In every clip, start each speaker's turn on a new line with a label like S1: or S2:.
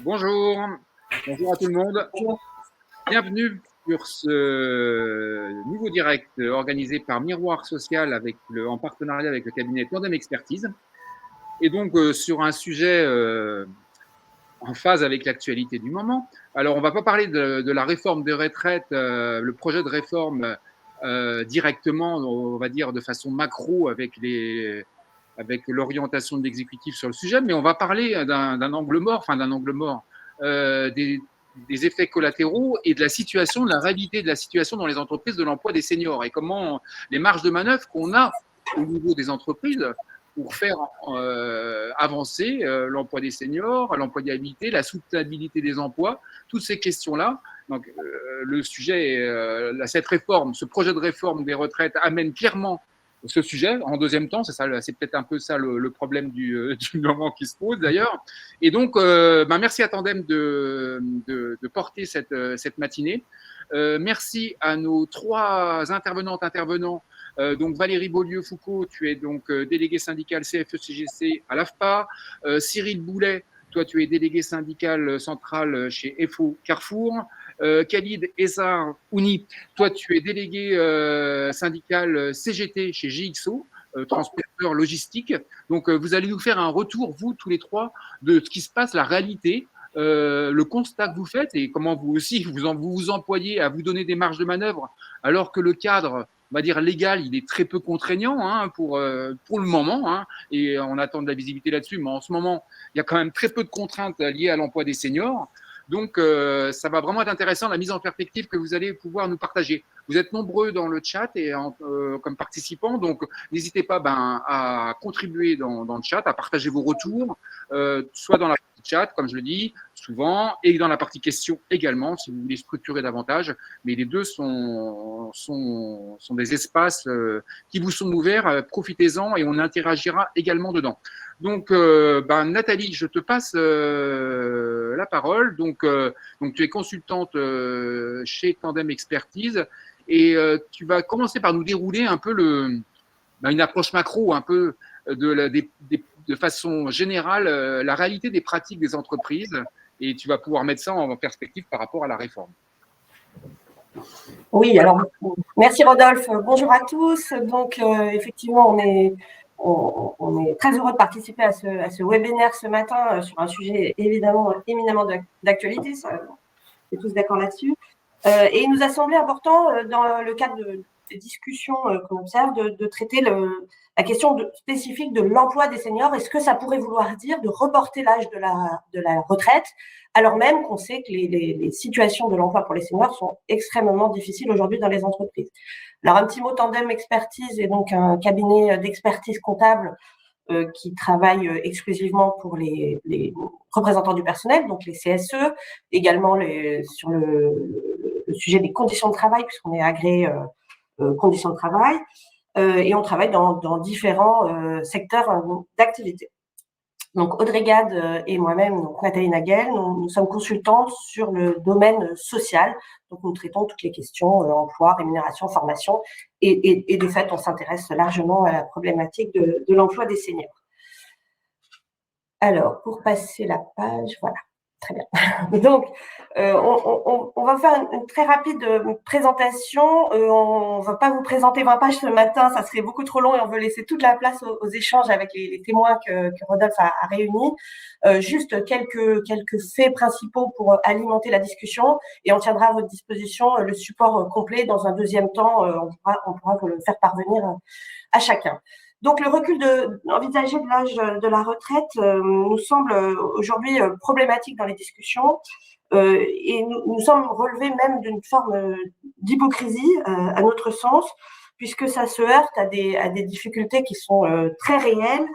S1: Bonjour, bonjour à tout le monde. Bienvenue sur ce nouveau direct organisé par Miroir Social en partenariat avec le cabinet Tandem Expertise. Et donc sur un sujet en phase avec l'actualité du moment. Alors on ne va pas parler de la réforme des retraites, le projet de réforme directement, on va dire de façon macro avec l'orientation de l'exécutif sur le sujet, mais on va parler d'un angle mort, des effets collatéraux et de la situation, de la réalité de la situation dans les entreprises de l'emploi des seniors et comment les marges de manœuvre qu'on a au niveau des entreprises pour faire avancer l'emploi des seniors, l'employabilité, la soutenabilité des emplois, toutes ces questions-là. Donc, le sujet, cette réforme, ce projet de réforme des retraites amène clairement ce sujet en deuxième temps. C'est peut-être un peu ça le problème du moment qui se pose d'ailleurs. Et donc, merci à Tandem de porter cette matinée. Merci à nos trois intervenants. Donc Valérie Beaulieu-Foucault, tu es donc déléguée syndicale CFE-CGC à l'AFPA. Cyril Boulet, toi tu es délégué syndical central chez FO Carrefour. Khalid Essar Ouni, toi tu es délégué syndical CGT chez GXO, transporteur logistique. Donc vous allez nous faire un retour, vous tous les trois, de ce qui se passe, la réalité, le constat que vous faites et comment vous aussi vous employez à vous donner des marges de manœuvre alors que le cadre, on va dire légal, il est très peu contraignant pour le moment, et on attend de la visibilité là-dessus, mais en ce moment, il y a quand même très peu de contraintes liées à l'emploi des seniors. Donc, ça va vraiment être intéressant, la mise en perspective que vous allez pouvoir nous partager. Vous êtes nombreux dans le chat et comme participants, donc n'hésitez pas à contribuer dans le chat, à partager vos retours, soit dans la partie chat, comme je le dis souvent, et dans la partie questions également, si vous voulez structurer davantage. Mais les deux sont des espaces qui vous sont ouverts. Profitez-en et on interagira également dedans. Donc, Nathalie, je te passe la parole. Donc, tu es consultante chez Tandem Expertise et tu vas commencer par nous dérouler un peu une approche macro, un peu de façon générale, la réalité des pratiques des entreprises et tu vas pouvoir mettre ça en perspective par rapport à la réforme.
S2: Oui, alors merci Rodolphe. Bonjour à tous. Donc effectivement, on est très heureux de participer à ce webinaire ce matin sur un sujet évidemment éminemment d'actualité. On est tous d'accord là-dessus. Et il nous a semblé important, dans le cadre des discussions qu'on observe, de traiter la question spécifique de l'emploi des seniors et ce que ça pourrait vouloir dire de reporter l'âge de la retraite, alors même qu'on sait que les situations de l'emploi pour les seniors sont extrêmement difficiles aujourd'hui dans les entreprises. Alors, un petit mot, Tandem Expertise est donc un cabinet d'expertise comptable qui travaille exclusivement pour les représentants du personnel, donc les CSE, également sur le sujet des conditions de travail, puisqu'on est agréé conditions de travail, et on travaille dans différents secteurs d'activité. Donc Audrey Gade et moi-même, donc Nathalie Nagel, nous sommes consultantes sur le domaine social. Donc nous traitons toutes les questions emploi, rémunération, formation, et de fait, on s'intéresse largement à la problématique de l'emploi des seniors. Alors, pour passer la page, voilà. Très bien. Donc, on va faire une très rapide présentation. On ne va pas vous présenter 20 pages ce matin, ça serait beaucoup trop long et on veut laisser toute la place aux échanges avec les témoins que Rodolphe a réunis. Juste quelques faits principaux pour alimenter la discussion et on tiendra à votre disposition le support complet. Dans un deuxième temps, on pourra vous le faire parvenir à chacun. Donc, le recul envisagé de l'âge de la retraite nous semble aujourd'hui problématique dans les discussions et nous sommes relevés même d'une forme d'hypocrisie à notre sens, puisque ça se heurte à des difficultés qui sont très réelles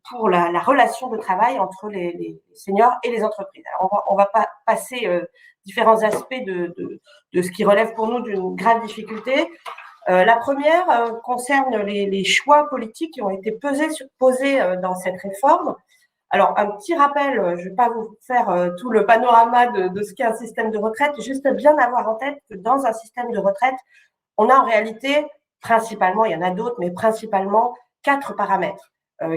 S2: pour la relation de travail entre les seniors et les entreprises. Alors, on va pas passer différents aspects de ce qui relève pour nous d'une grave difficulté. La première concerne les choix politiques qui ont été posés dans cette réforme. Alors, un petit rappel, je ne vais pas vous faire tout le panorama de ce qu'est un système de retraite, juste bien avoir en tête que dans un système de retraite, on a en réalité principalement, il y en a d'autres, mais principalement 4 paramètres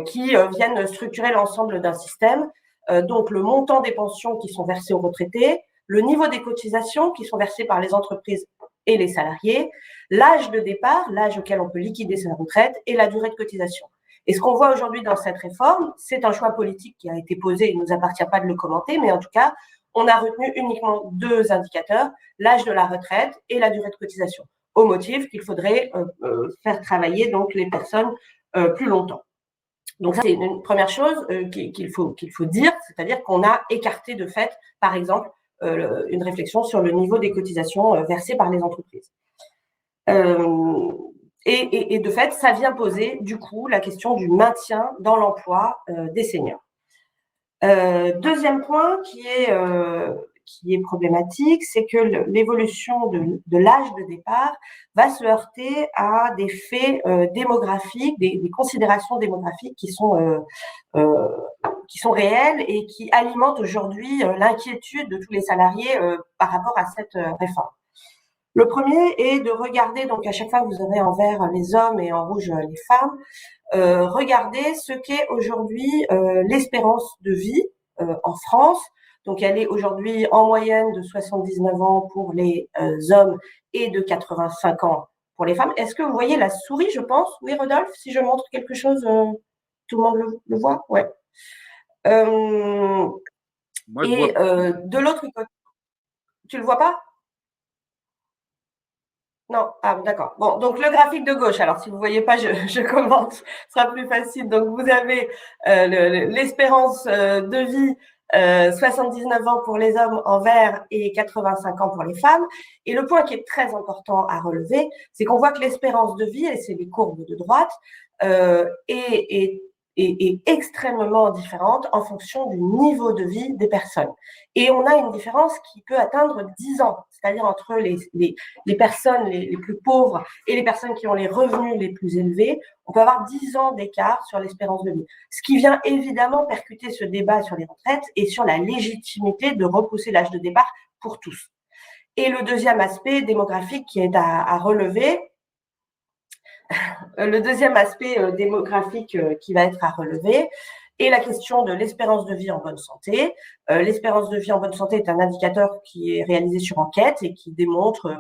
S2: qui viennent structurer l'ensemble d'un système. donc le montant des pensions qui sont versées aux retraités, le niveau des cotisations qui sont versées par les entreprises et les salariés, l'âge de départ, l'âge auquel on peut liquider sa retraite, et la durée de cotisation. Et ce qu'on voit aujourd'hui dans cette réforme, c'est un choix politique qui a été posé, il ne nous appartient pas de le commenter, mais en tout cas, on a retenu uniquement 2 indicateurs, l'âge de la retraite et la durée de cotisation, au motif qu'il faudrait faire travailler donc les personnes plus longtemps. Donc ça, c'est une première chose qu'il faut dire, c'est-à-dire qu'on a écarté de fait, par exemple, une réflexion sur le niveau des cotisations versées par les entreprises. Et de fait, ça vient poser du coup la question du maintien dans l'emploi des seniors. Deuxième point qui est problématique, c'est que l'évolution de l'âge de départ va se heurter à des faits démographiques, des considérations démographiques qui sont réelles et qui alimentent aujourd'hui l'inquiétude de tous les salariés par rapport à cette réforme. Le premier est de regarder, donc à chaque fois vous aurez en vert les hommes et en rouge les femmes, regardez ce qu'est aujourd'hui l'espérance de vie en France. Donc elle est aujourd'hui en moyenne de 79 ans pour les hommes et de 85 ans pour les femmes. Est-ce que vous voyez la souris, je pense? Oui, Rodolphe, si je montre quelque chose, tout le monde le voit? Ouais.
S1: Moi, je vois pas.
S2: De l'autre côté, tu le vois pas? Non, ah d'accord. Bon, donc le graphique de gauche, alors si vous ne voyez pas, je commente, ce sera plus facile. Donc vous avez l'espérance de vie, 79 ans pour les hommes en vert et 85 ans pour les femmes. Et le point qui est très important à relever, c'est qu'on voit que l'espérance de vie, et c'est les courbes de droite, est extrêmement différente en fonction du niveau de vie des personnes. Et on a une différence qui peut atteindre 10 ans, c'est-à-dire entre les personnes les plus pauvres et les personnes qui ont les revenus les plus élevés. On peut avoir 10 ans d'écart sur l'espérance de vie, ce qui vient évidemment percuter ce débat sur les retraites et sur la légitimité de repousser l'âge de départ pour tous. Et le deuxième aspect démographique qui est à relever, le deuxième aspect démographique qui va être à relever est la question de l'espérance de vie en bonne santé. L'espérance de vie en bonne santé est un indicateur qui est réalisé sur enquête et qui démontre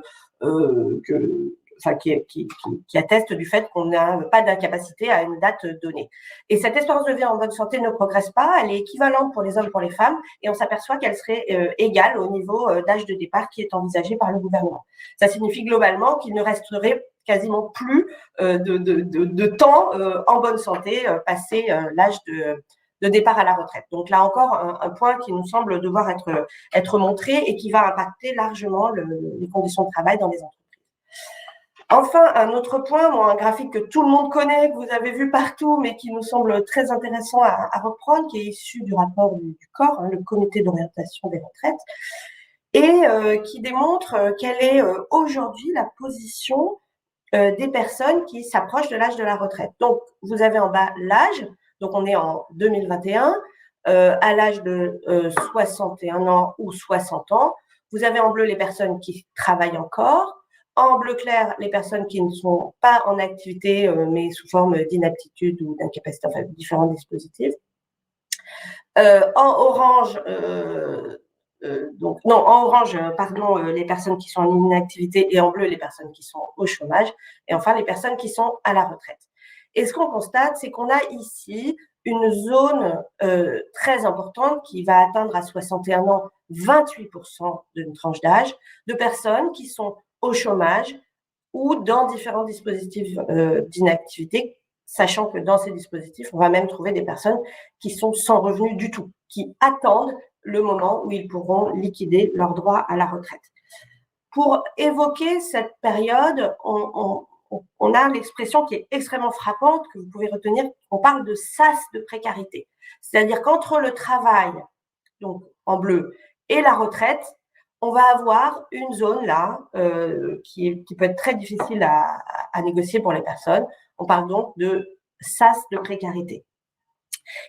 S2: qui atteste du fait qu'on n'a pas d'incapacité à une date donnée. Et cette espérance de vie en bonne santé ne progresse pas, elle est équivalente pour les hommes et pour les femmes, et on s'aperçoit qu'elle serait égale au niveau d'âge de départ qui est envisagé par le gouvernement. Ça signifie globalement qu'il ne resterait quasiment plus de temps en bonne santé passé l'âge de départ à la retraite. Donc là encore, un point qui nous semble devoir être montré et qui va impacter largement les conditions de travail dans les entreprises. Enfin, un autre point, un graphique que tout le monde connaît, que vous avez vu partout, mais qui nous semble très intéressant à reprendre, qui est issu du rapport du COR, le Comité d'orientation des retraites, et qui démontre quelle est aujourd'hui la position des personnes qui s'approchent de l'âge de la retraite. Donc, vous avez en bas l'âge, donc on est en 2021, à l'âge de 61 ans ou 60 ans. Vous avez en bleu les personnes qui travaillent encore, en bleu clair les personnes qui ne sont pas en activité, mais sous forme d'inaptitude ou d'incapacité, enfin différents dispositifs. En orange, les personnes qui sont en inactivité, et en bleu, les personnes qui sont au chômage, et enfin, les personnes qui sont à la retraite. Et ce qu'on constate, c'est qu'on a ici une zone très importante qui va atteindre à 61 ans 28% d'une tranche d'âge de personnes qui sont au chômage ou dans différents dispositifs d'inactivité, sachant que dans ces dispositifs, on va même trouver des personnes qui sont sans revenus du tout, qui attendent le moment où ils pourront liquider leurs droits à la retraite. Pour évoquer cette période, on a l'expression qui est extrêmement frappante, que vous pouvez retenir, on parle de sas de précarité. C'est-à-dire qu'entre le travail, donc en bleu, et la retraite, on va avoir une zone là qui peut être très difficile à négocier pour les personnes. On parle donc de sas de précarité.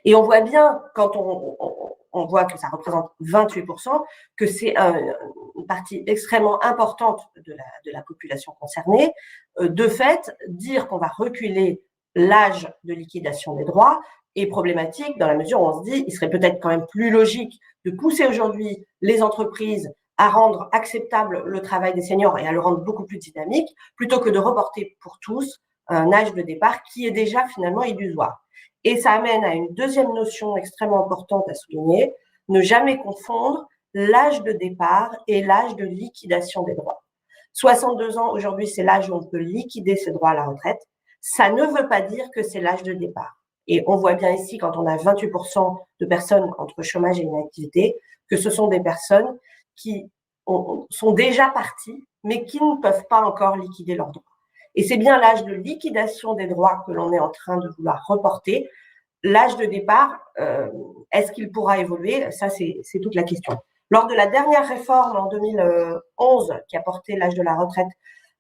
S2: Et on voit bien, quand on voit que ça représente 28%, que c'est une partie extrêmement importante de la population concernée. De fait, dire qu'on va reculer l'âge de liquidation des droits est problématique dans la mesure où on se dit il serait peut-être quand même plus logique de pousser aujourd'hui les entreprises à rendre acceptable le travail des seniors et à le rendre beaucoup plus dynamique, plutôt que de reporter pour tous un âge de départ qui est déjà finalement illusoire. Et ça amène à une deuxième notion extrêmement importante à souligner, ne jamais confondre l'âge de départ et l'âge de liquidation des droits. 62 ans, aujourd'hui, c'est l'âge où on peut liquider ses droits à la retraite. Ça ne veut pas dire que c'est l'âge de départ. Et on voit bien ici, quand on a 28% de personnes entre chômage et inactivité, que ce sont des personnes qui sont déjà parties, mais qui ne peuvent pas encore liquider leurs droits. Et c'est bien l'âge de liquidation des droits que l'on est en train de vouloir reporter. L'âge de départ, est-ce qu'il pourra évoluer? Ça, c'est toute la question. Lors de la dernière réforme en 2011, qui a porté l'âge de la retraite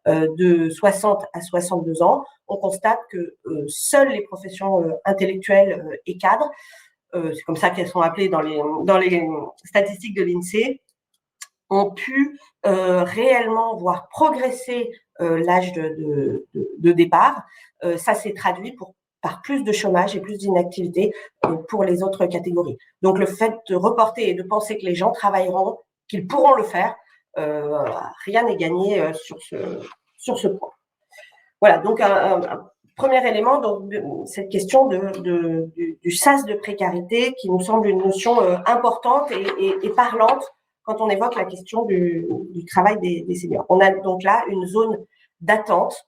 S2: de 60 à 62 ans, on constate que seules les professions intellectuelles et cadres, c'est comme ça qu'elles sont appelées dans les statistiques de l'INSEE, ont pu réellement voir progresser l'âge de départ. Ça s'est traduit par plus de chômage et plus d'inactivité pour les autres catégories. Donc, le fait de reporter et de penser que les gens travailleront, qu'ils pourront le faire, rien n'est gagné sur ce point. Voilà, donc un premier élément, donc, cette question du sas de précarité qui nous semble une notion importante et parlante quand on évoque la question du travail des seniors. On a donc là une zone d'attente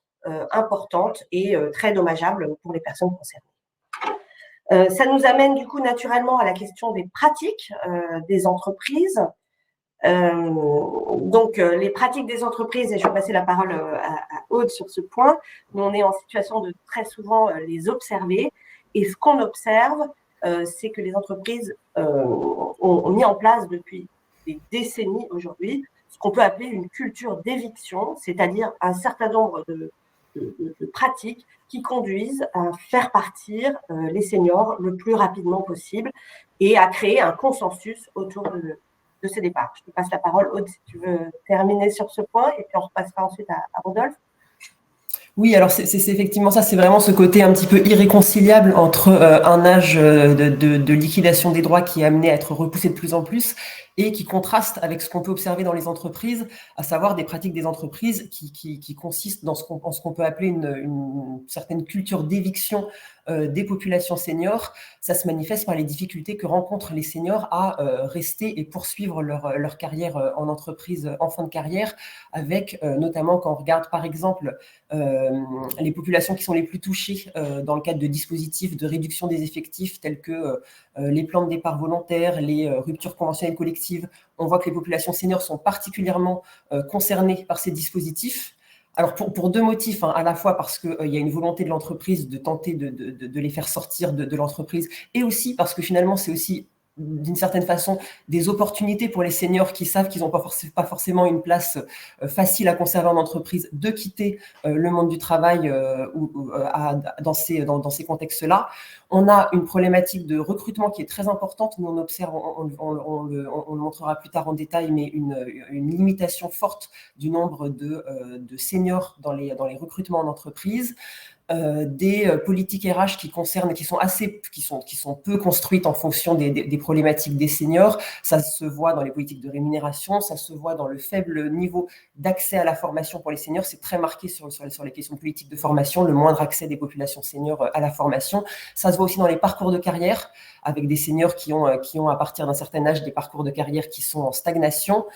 S2: importante et très dommageable pour les personnes concernées. Ça nous amène du coup naturellement à la question des pratiques des entreprises. Donc, les pratiques des entreprises, et je vais passer la parole à Aude sur ce point, mais on est en situation de très souvent les observer. Et ce qu'on observe, c'est que les entreprises ont mis en place depuis des décennies aujourd'hui ce qu'on peut appeler une culture d'éviction, c'est-à-dire un certain nombre de pratiques qui conduisent à faire partir les seniors le plus rapidement possible et à créer un consensus autour de ce départ. Je te passe la parole, Aude, si tu veux terminer sur ce point, et puis on repassera ensuite à Rodolphe.
S3: Oui, alors c'est effectivement ça, c'est vraiment ce côté un petit peu irréconciliable entre un âge de liquidation des droits qui est amené à être repoussé de plus en plus et qui contraste avec ce qu'on peut observer dans les entreprises, à savoir des pratiques des entreprises qui consistent dans ce qu'on peut appeler une certaine culture d'éviction des populations seniors. Ça se manifeste par les difficultés que rencontrent les seniors à rester et poursuivre leur carrière en entreprise en fin de carrière, avec notamment quand on regarde par exemple les populations qui sont les plus touchées dans le cadre de dispositifs de réduction des effectifs tels que les plans de départ volontaires, les ruptures conventionnelles collectives. On voit que les populations seniors sont particulièrement concernées par ces dispositifs. Alors pour deux motifs, à la fois parce qu'il y a une volonté de l'entreprise de tenter de les faire sortir de l'entreprise, et aussi parce que finalement c'est aussi d'une certaine façon des opportunités pour les seniors qui savent qu'ils n'ont pas forcément une place facile à conserver en entreprise, de quitter le monde du travail dans ces contextes-là. On a une problématique de recrutement qui est très importante. Nous, on observe, on le montrera plus tard en détail, mais une limitation forte du nombre de seniors dans les recrutements en entreprise. Des politiques RH qui sont peu construites en fonction des problématiques des seniors. Ça se voit dans les politiques de rémunération, ça se voit dans le faible niveau d'accès à la formation pour les seniors. C'est très marqué sur les questions politiques de formation, le moindre accès des populations seniors à la formation. Ça se voit aussi dans les parcours de carrière, avec des seniors qui ont à partir d'un certain âge des parcours de carrière qui sont en stagnation.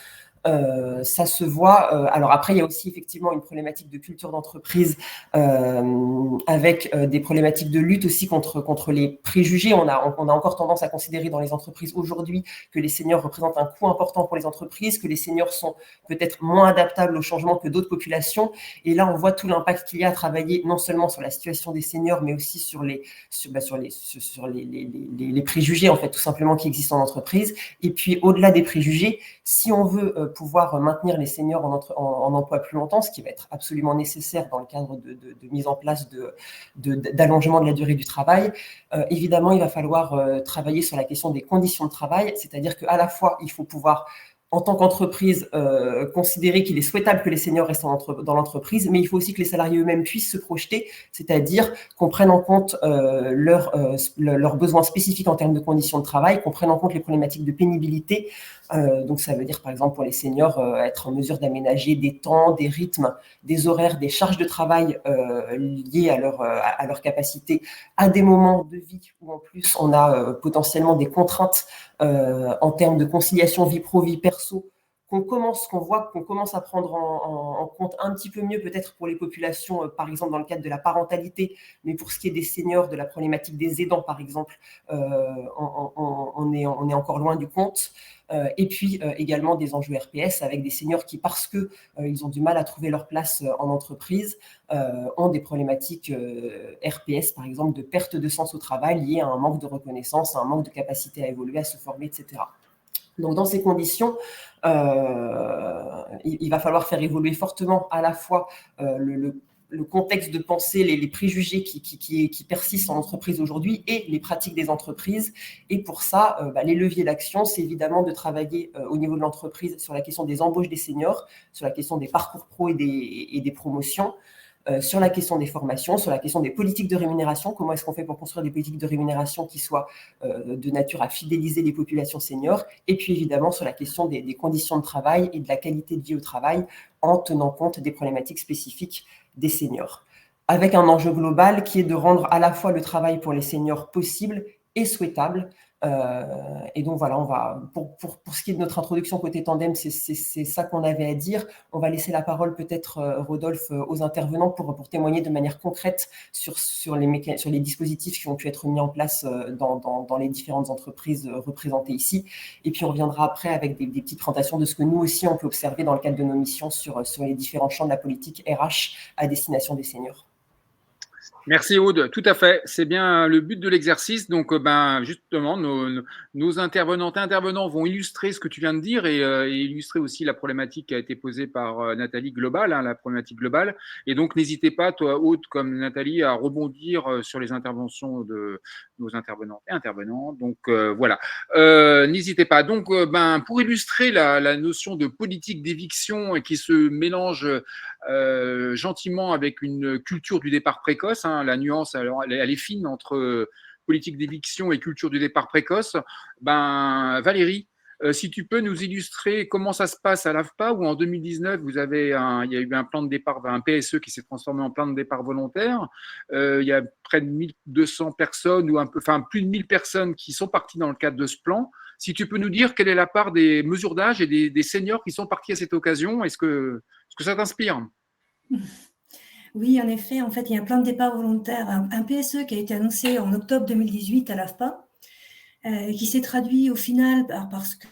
S3: Ça se voit. Alors après, il y a aussi effectivement une problématique de culture d'entreprise avec des problématiques de lutte aussi contre les préjugés. On a encore tendance à considérer dans les entreprises aujourd'hui que les seniors représentent un coût important pour les entreprises, que les seniors sont peut-être moins adaptables au changement que d'autres populations. Et là, on voit tout l'impact qu'il y a à travailler non seulement sur la situation des seniors, mais aussi sur les préjugés en fait tout simplement qui existent en entreprise. Et puis au-delà des préjugés, si on veut pouvoir maintenir les seniors en emploi plus longtemps, ce qui va être absolument nécessaire dans le cadre de mise en place d'allongement de la durée du travail. Évidemment, il va falloir travailler sur la question des conditions de travail, c'est-à-dire qu'à la fois, il faut pouvoir en tant qu'entreprise, considérer qu'il est souhaitable que les seniors restent dans l'entreprise, mais il faut aussi que les salariés eux-mêmes puissent se projeter, c'est-à-dire qu'on prenne en compte leurs besoins spécifiques en termes de conditions de travail, qu'on prenne en compte les problématiques de pénibilité. Donc ça veut dire par exemple pour les seniors être en mesure d'aménager des temps, des rythmes, des horaires, des charges de travail liées à leur capacité à des moments de vie où en plus on a potentiellement des contraintes en termes de conciliation vie pro, vie perso, qu'on commence à prendre en compte un petit peu mieux peut-être pour les populations, par exemple dans le cadre de la parentalité, mais pour ce qui est des seniors, de la problématique des aidants par exemple, on est encore loin du compte. Et puis également des enjeux RPS avec des seniors qui, parce que ils ont du mal à trouver leur place en entreprise, ont des problématiques RPS, par exemple, de perte de sens au travail liées à un manque de reconnaissance, à un manque de capacité à évoluer, à se former, etc. Donc, dans ces conditions, il va falloir faire évoluer fortement à la fois le contexte de pensée, les préjugés qui persistent en entreprise aujourd'hui et les pratiques des entreprises. Et pour ça, les leviers d'action, c'est évidemment de travailler au niveau de l'entreprise sur la question des embauches des seniors, sur la question des parcours pro et des promotions, sur la question des formations, sur la question des politiques de rémunération. Comment est-ce qu'on fait pour construire des politiques de rémunération qui soient de nature à fidéliser les populations seniors, et puis évidemment sur la question des conditions de travail et de la qualité de vie au travail en tenant compte des problématiques spécifiques des seniors, avec un enjeu global qui est de rendre à la fois le travail pour les seniors possible et souhaitable. Et donc voilà, on va pour ce qui est de notre introduction côté Tandem, c'est ça qu'on avait à dire. On va laisser la parole peut-être, Rodolphe, aux intervenants pour témoigner de manière concrète sur les dispositifs qui ont pu être mis en place dans les différentes entreprises représentées ici. Et puis on reviendra après avec des petites présentations de ce que nous aussi on peut observer dans le cadre de nos missions sur les différents champs de la politique RH à destination des seniors.
S1: Merci Aude, tout à fait. C'est bien le but de l'exercice. Donc, justement, nos intervenantes et intervenants vont illustrer ce que tu viens de dire et illustrer aussi la problématique qui a été posée par Nathalie globale, la problématique globale. Et donc, n'hésitez pas, toi Aude comme Nathalie, à rebondir sur les interventions de nos intervenantes et intervenants. Donc, voilà. N'hésitez pas. Donc, pour illustrer la notion de politique d'éviction qui se mélange gentiment avec une culture du départ précoce. La nuance, alors, elle est fine entre politique d'éviction et culture du départ précoce. Valérie, si tu peux nous illustrer comment ça se passe à l'AFPA, où en 2019, il y a eu un plan de départ, un PSE qui s'est transformé en plan de départ volontaire. Il y a près de 1200 personnes, plus de 1000 personnes qui sont parties dans le cadre de ce plan. Si tu peux nous dire quelle est la part des mesures d'âge et des seniors qui sont partis à cette occasion, est-ce que ça t'inspire ?
S4: Oui, en effet, en fait, il y a un plan de départ volontaire, un PSE qui a été annoncé en octobre 2018 à l'AFPA, qui s'est traduit au final parce que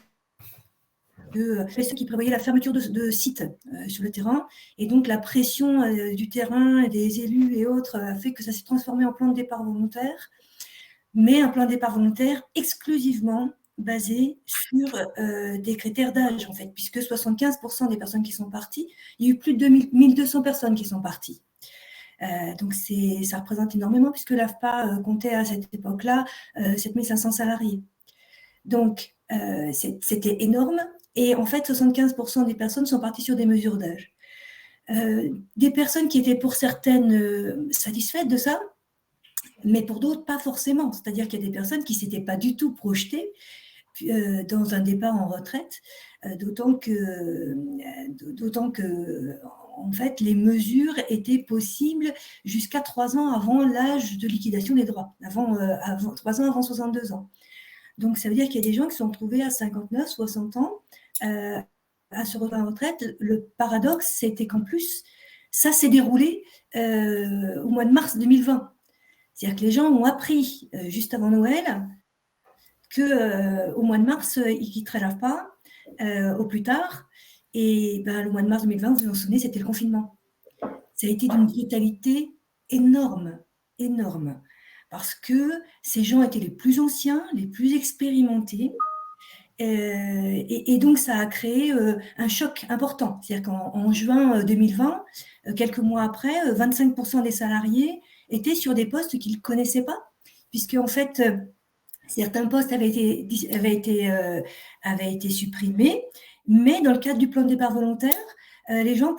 S4: PSE qui prévoyait la fermeture de sites sur le terrain, et donc la pression du terrain et des élus et autres a fait que ça s'est transformé en plan de départ volontaire, mais un plan de départ volontaire exclusivement basé sur des critères d'âge, en fait, puisque 75% des personnes qui sont parties, il y a eu plus de 1200 personnes qui sont parties. Donc, ça représente énormément, puisque l'AFPA comptait à cette époque-là 7500 salariés. Donc, c'était énorme. Et en fait, 75% des personnes sont parties sur des mesures d'âge. Des personnes qui étaient pour certaines satisfaites de ça, mais pour d'autres, pas forcément. C'est-à-dire qu'il y a des personnes qui ne s'étaient pas du tout projetées dans un départ en retraite, d'autant que en fait, les mesures étaient possibles jusqu'à 3 ans avant l'âge de liquidation des droits, 3 ans avant 62 ans. Donc, ça veut dire qu'il y a des gens qui se sont retrouvés à 59, 60 ans à se retrouver en retraite. Le paradoxe, c'était qu'en plus, ça s'est déroulé au mois de mars 2020. C'est-à-dire que les gens ont appris juste avant Noël qu'au mois de mars, ils quitteraient l'AFPA au plus tard. Et le mois de mars 2020, vous vous en souvenez, c'était le confinement. Ça a été d'une brutalité énorme, énorme. Parce que ces gens étaient les plus anciens, les plus expérimentés. Et donc, ça a créé un choc important. C'est-à-dire qu'en juin 2020, quelques mois après, 25% des salariés étaient sur des postes qu'ils ne connaissaient pas, puisque en fait, certains postes avaient été supprimés, Mais dans le cadre du plan de départ volontaire, les gens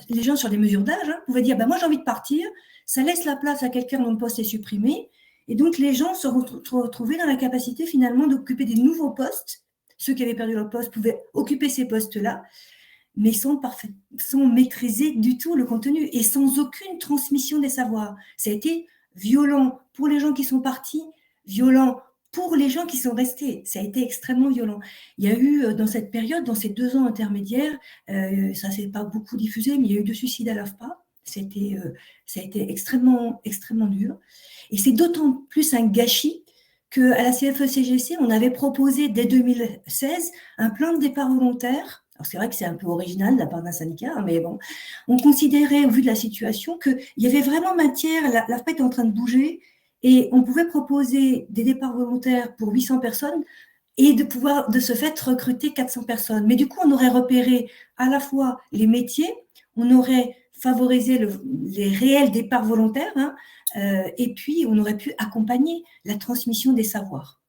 S4: les gens sur des mesures d'âge pouvaient dire moi j'ai envie de partir, ça laisse la place à quelqu'un dont le poste est supprimé, et donc les gens se retrouvaient dans la capacité finalement d'occuper des nouveaux postes. Ceux qui avaient perdu leur poste pouvaient occuper ces postes-là, mais sans maîtriser du tout le contenu et sans aucune transmission des savoirs. Ça a été violent pour les gens qui sont partis, violent pour les gens qui sont restés. Ça a été extrêmement violent. Il y a eu, dans cette période, dans ces 2 ans intermédiaires, ça ne s'est pas beaucoup diffusé, mais il y a eu 2 suicides à l'AFPA. Ça a été extrêmement, extrêmement dur. Et c'est d'autant plus un gâchis qu'à la CFE-CGC, on avait proposé dès 2016 un plan de départ volontaire. Alors c'est vrai que c'est un peu original de la part d'un syndicat, mais bon, on considérait, au vu de la situation, qu'il y avait vraiment matière, l'AFPA était en train de bouger, et on pouvait proposer des départs volontaires pour 800 personnes et de pouvoir, de ce fait, recruter 400 personnes. Mais du coup, on aurait repéré à la fois les métiers, on aurait favorisé les réels départs volontaires, et puis on aurait pu accompagner la transmission des savoirs.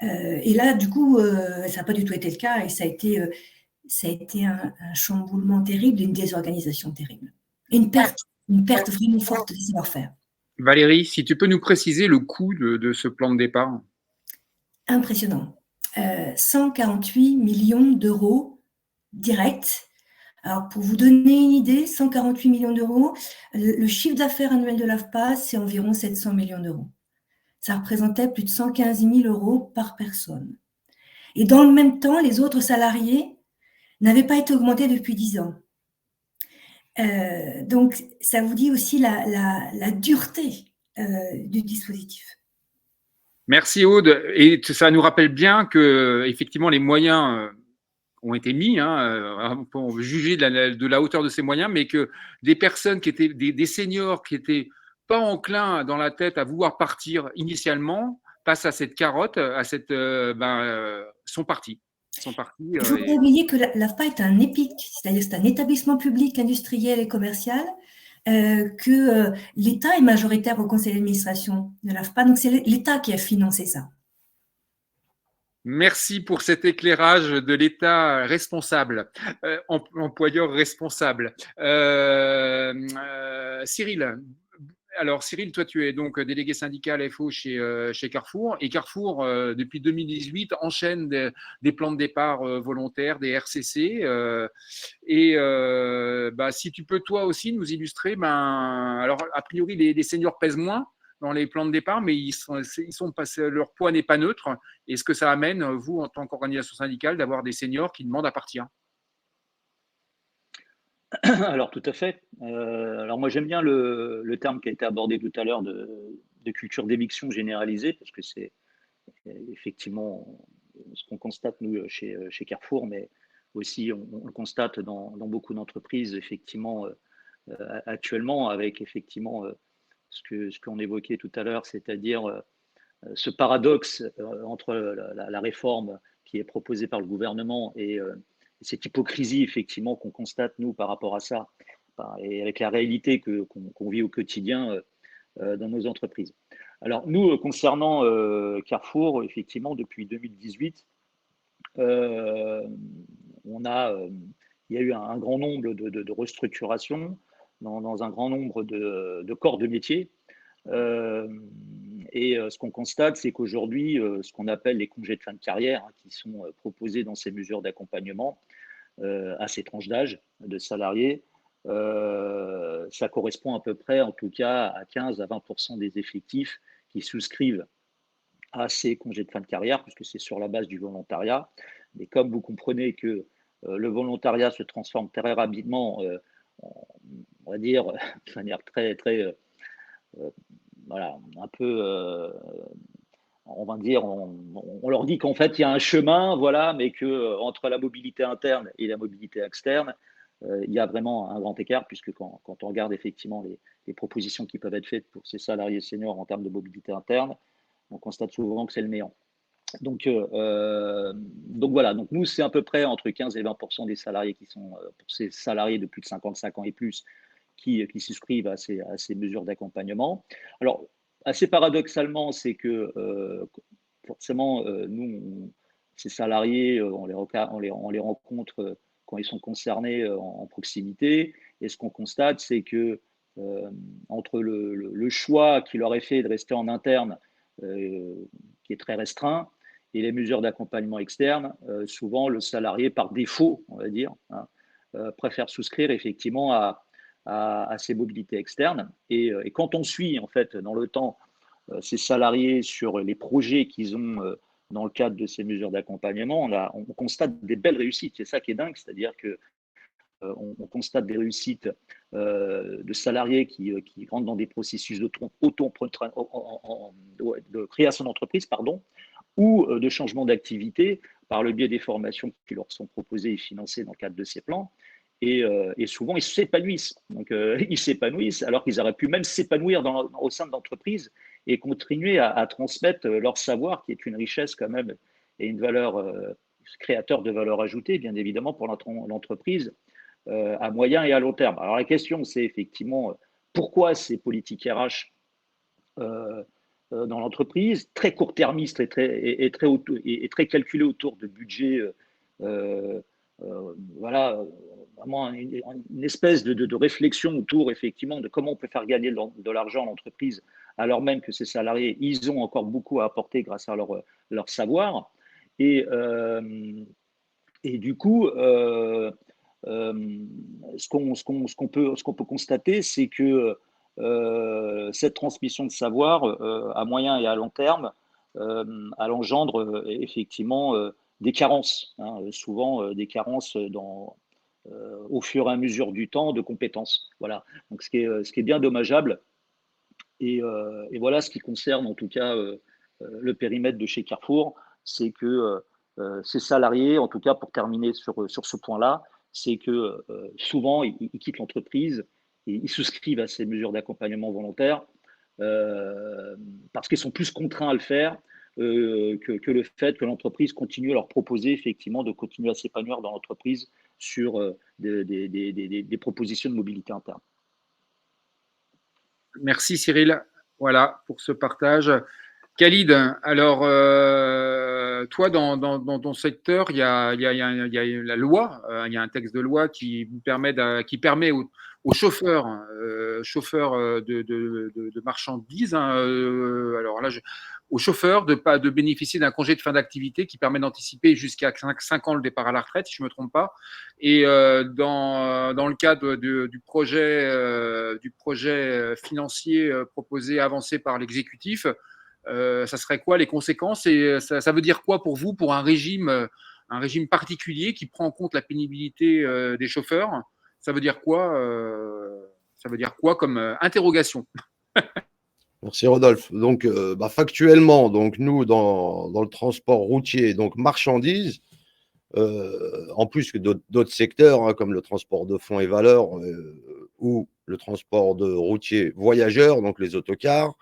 S4: Et là, du coup, ça n'a pas du tout été le cas, et ça a été un chamboulement terrible, une désorganisation terrible. Et une perte vraiment forte de savoir-faire.
S1: Valérie, si tu peux nous préciser le coût de ce plan de départ.
S4: Impressionnant. 148 millions d'euros directs. Alors, pour vous donner une idée, 148 millions d'euros, le chiffre d'affaires annuel de l'AFPA, c'est environ 700 millions d'euros. Ça représentait plus de 115 000 euros par personne. Et dans le même temps, les autres salariés n'avaient pas été augmentés depuis 10 ans. Donc, ça vous dit aussi la dureté du dispositif.
S1: Merci Aude. Et ça nous rappelle bien que effectivement les moyens ont été mis pour juger de la hauteur de ces moyens, mais que des personnes qui étaient des seniors qui étaient pas enclins dans la tête à vouloir partir initialement, face à cette carotte, sont partis.
S4: Il ne faut pas oublier que l'AFPA est un EPIC, c'est-à-dire c'est un établissement public industriel et commercial, que l'État est majoritaire au conseil d'administration de l'AFPA, donc c'est l'État qui a financé ça.
S1: Merci pour cet éclairage de l'État responsable, employeur responsable. Cyril, alors Cyril, toi tu es donc délégué syndical FO chez Carrefour, et Carrefour depuis 2018 enchaîne des plans de départ volontaires, des RCC, si tu peux toi aussi nous illustrer, alors a priori les seniors pèsent moins dans les plans de départ, mais leur poids n'est pas neutre. Est-ce que ça amène, vous, en tant qu'organisation syndicale, d'avoir des seniors qui demandent à partir ?
S5: Alors, tout à fait. Alors, moi, j'aime bien le terme qui a été abordé tout à l'heure de culture d'éviction généralisée, parce que c'est effectivement ce qu'on constate, nous, chez Carrefour, mais aussi on le constate dans beaucoup d'entreprises, effectivement, actuellement, avec effectivement ce qu'on évoquait tout à l'heure, c'est-à-dire ce paradoxe entre la réforme qui est proposée par le gouvernement et cette hypocrisie effectivement qu'on constate nous par rapport à ça, et avec la réalité qu'on vit au quotidien dans nos entreprises. Alors nous, concernant Carrefour, effectivement, depuis 2018, il y a eu un grand nombre de restructurations dans un grand nombre de corps de métier. Ce qu'on constate, c'est qu'aujourd'hui, ce qu'on appelle les congés de fin de carrière, qui sont proposés dans ces mesures d'accompagnement à ces tranches d'âge de salariés, ça correspond à peu près, en tout cas, à 15 à 20% des effectifs qui souscrivent à ces congés de fin de carrière, puisque c'est sur la base du volontariat. Mais comme vous comprenez que le volontariat se transforme très rapidement, on va dire, de manière très, très voilà, un peu, on va dire, on leur dit qu'en fait, il y a un chemin, voilà, mais que entre la mobilité interne et la mobilité externe, il y a vraiment un grand écart, puisque quand on regarde effectivement les propositions qui peuvent être faites pour ces salariés seniors en termes de mobilité interne, on constate souvent que c'est le néant. Donc voilà, donc nous, c'est à peu près entre 15 et 20% des salariés qui sont, pour ces salariés de plus de 55 ans et plus, qui souscrivent à ces mesures d'accompagnement. Alors, assez paradoxalement, c'est que forcément, nous, ces salariés, on les rencontre quand ils sont concernés en proximité. Et ce qu'on constate, c'est que entre le choix qui leur est fait de rester en interne, qui est très restreint, et les mesures d'accompagnement externe, souvent le salarié, par défaut, on va dire, hein, préfère souscrire effectivement à ces mobilités externes. Et quand on suit, en fait, dans le temps, ces salariés sur les projets qu'ils ont dans le cadre de ces mesures d'accompagnement, on constate des belles réussites. C'est ça qui est dingue, c'est-à-dire que on constate des réussites de salariés qui rentrent dans des processus de création d'entreprise, pardon, ou de changement d'activité par le biais des formations qui leur sont proposées et financées dans le cadre de ces plans. Et souvent, ils s'épanouissent. Donc, ils s'épanouissent alors qu'ils auraient pu même s'épanouir au sein de l'entreprise et continuer à transmettre leur savoir, qui est une richesse quand même et une valeur, créateur de valeur ajoutée, bien évidemment, pour l'entreprise à moyen et à long terme. Alors, la question, c'est effectivement pourquoi ces politiques RH dans l'entreprise, très court-termiste et très calculé autour de budgets, voilà, vraiment une espèce de réflexion autour effectivement de comment on peut faire gagner de l'argent à l'entreprise, alors même que ces salariés, ils ont encore beaucoup à apporter grâce à leur savoir. Et du coup, ce qu'on peut constater, c'est que cette transmission de savoir à moyen et à long terme, elle engendre effectivement des carences, hein, souvent des carences au fur et à mesure du temps de compétences. Voilà. Donc ce qui est bien dommageable. Et voilà ce qui concerne en tout cas le périmètre de chez Carrefour, c'est que ces salariés, en tout cas pour terminer sur ce point-là, c'est que souvent ils quittent l'entreprise et ils souscrivent à ces mesures d'accompagnement volontaire parce qu'ils sont plus contraints à le faire que le fait que l'entreprise continue à leur proposer effectivement de continuer à s'épanouir dans l'entreprise sur des propositions de mobilité interne.
S1: Merci Cyril, voilà pour ce partage. Khalid, alors toi dans ton secteur, il y a la loi, il y a un texte de loi qui permet aux chauffeurs de marchandises, hein, alors là, aux chauffeurs de bénéficier d'un congé de fin d'activité qui permet d'anticiper jusqu'à 5 ans le départ à la retraite, si je ne me trompe pas. Et dans le cadre du projet financier proposé, avancé par l'exécutif, ça serait quoi les conséquences et ça veut dire quoi pour vous, pour un régime particulier qui prend en compte la pénibilité des chauffeurs? Ça veut dire quoi comme interrogation?
S6: Merci Rodolphe. Donc, factuellement, donc nous dans le transport routier, donc marchandises, en plus que d'autres secteurs hein, comme le transport de fonds et valeurs ou le transport de routier voyageurs, donc les autocars.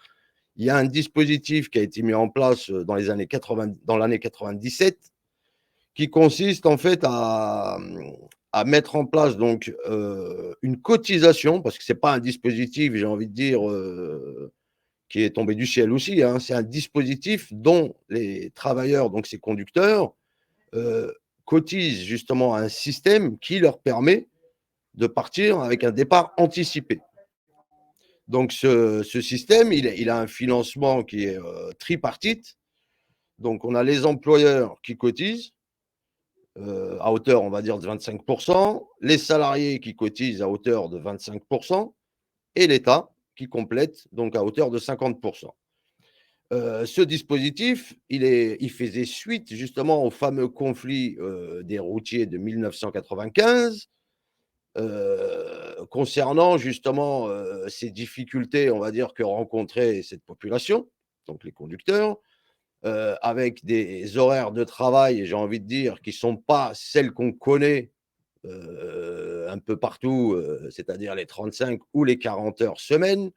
S6: Il y a un dispositif qui a été mis en place dans l'année 97 qui consiste en fait à mettre en place donc une cotisation, parce que ce n'est pas un dispositif, j'ai envie de dire, qui est tombé du ciel aussi, hein, c'est un dispositif dont les travailleurs, donc ces conducteurs, cotisent justement à un système qui leur permet de partir avec un départ anticipé. Donc, ce système, il a un financement qui est tripartite. Donc, on a les employeurs qui cotisent à hauteur, on va dire, de 25%, les salariés qui cotisent à hauteur de 25% et l'État qui complète donc à hauteur de 50%. Ce dispositif, il faisait suite justement au fameux conflit des routiers de 1995. Concernant justement ces difficultés, on va dire, que rencontrait cette population, donc les conducteurs, avec des horaires de travail, j'ai envie de dire, qui ne sont pas celles qu'on connaît un peu partout, c'est-à-dire les 35 ou les 40 heures semaine,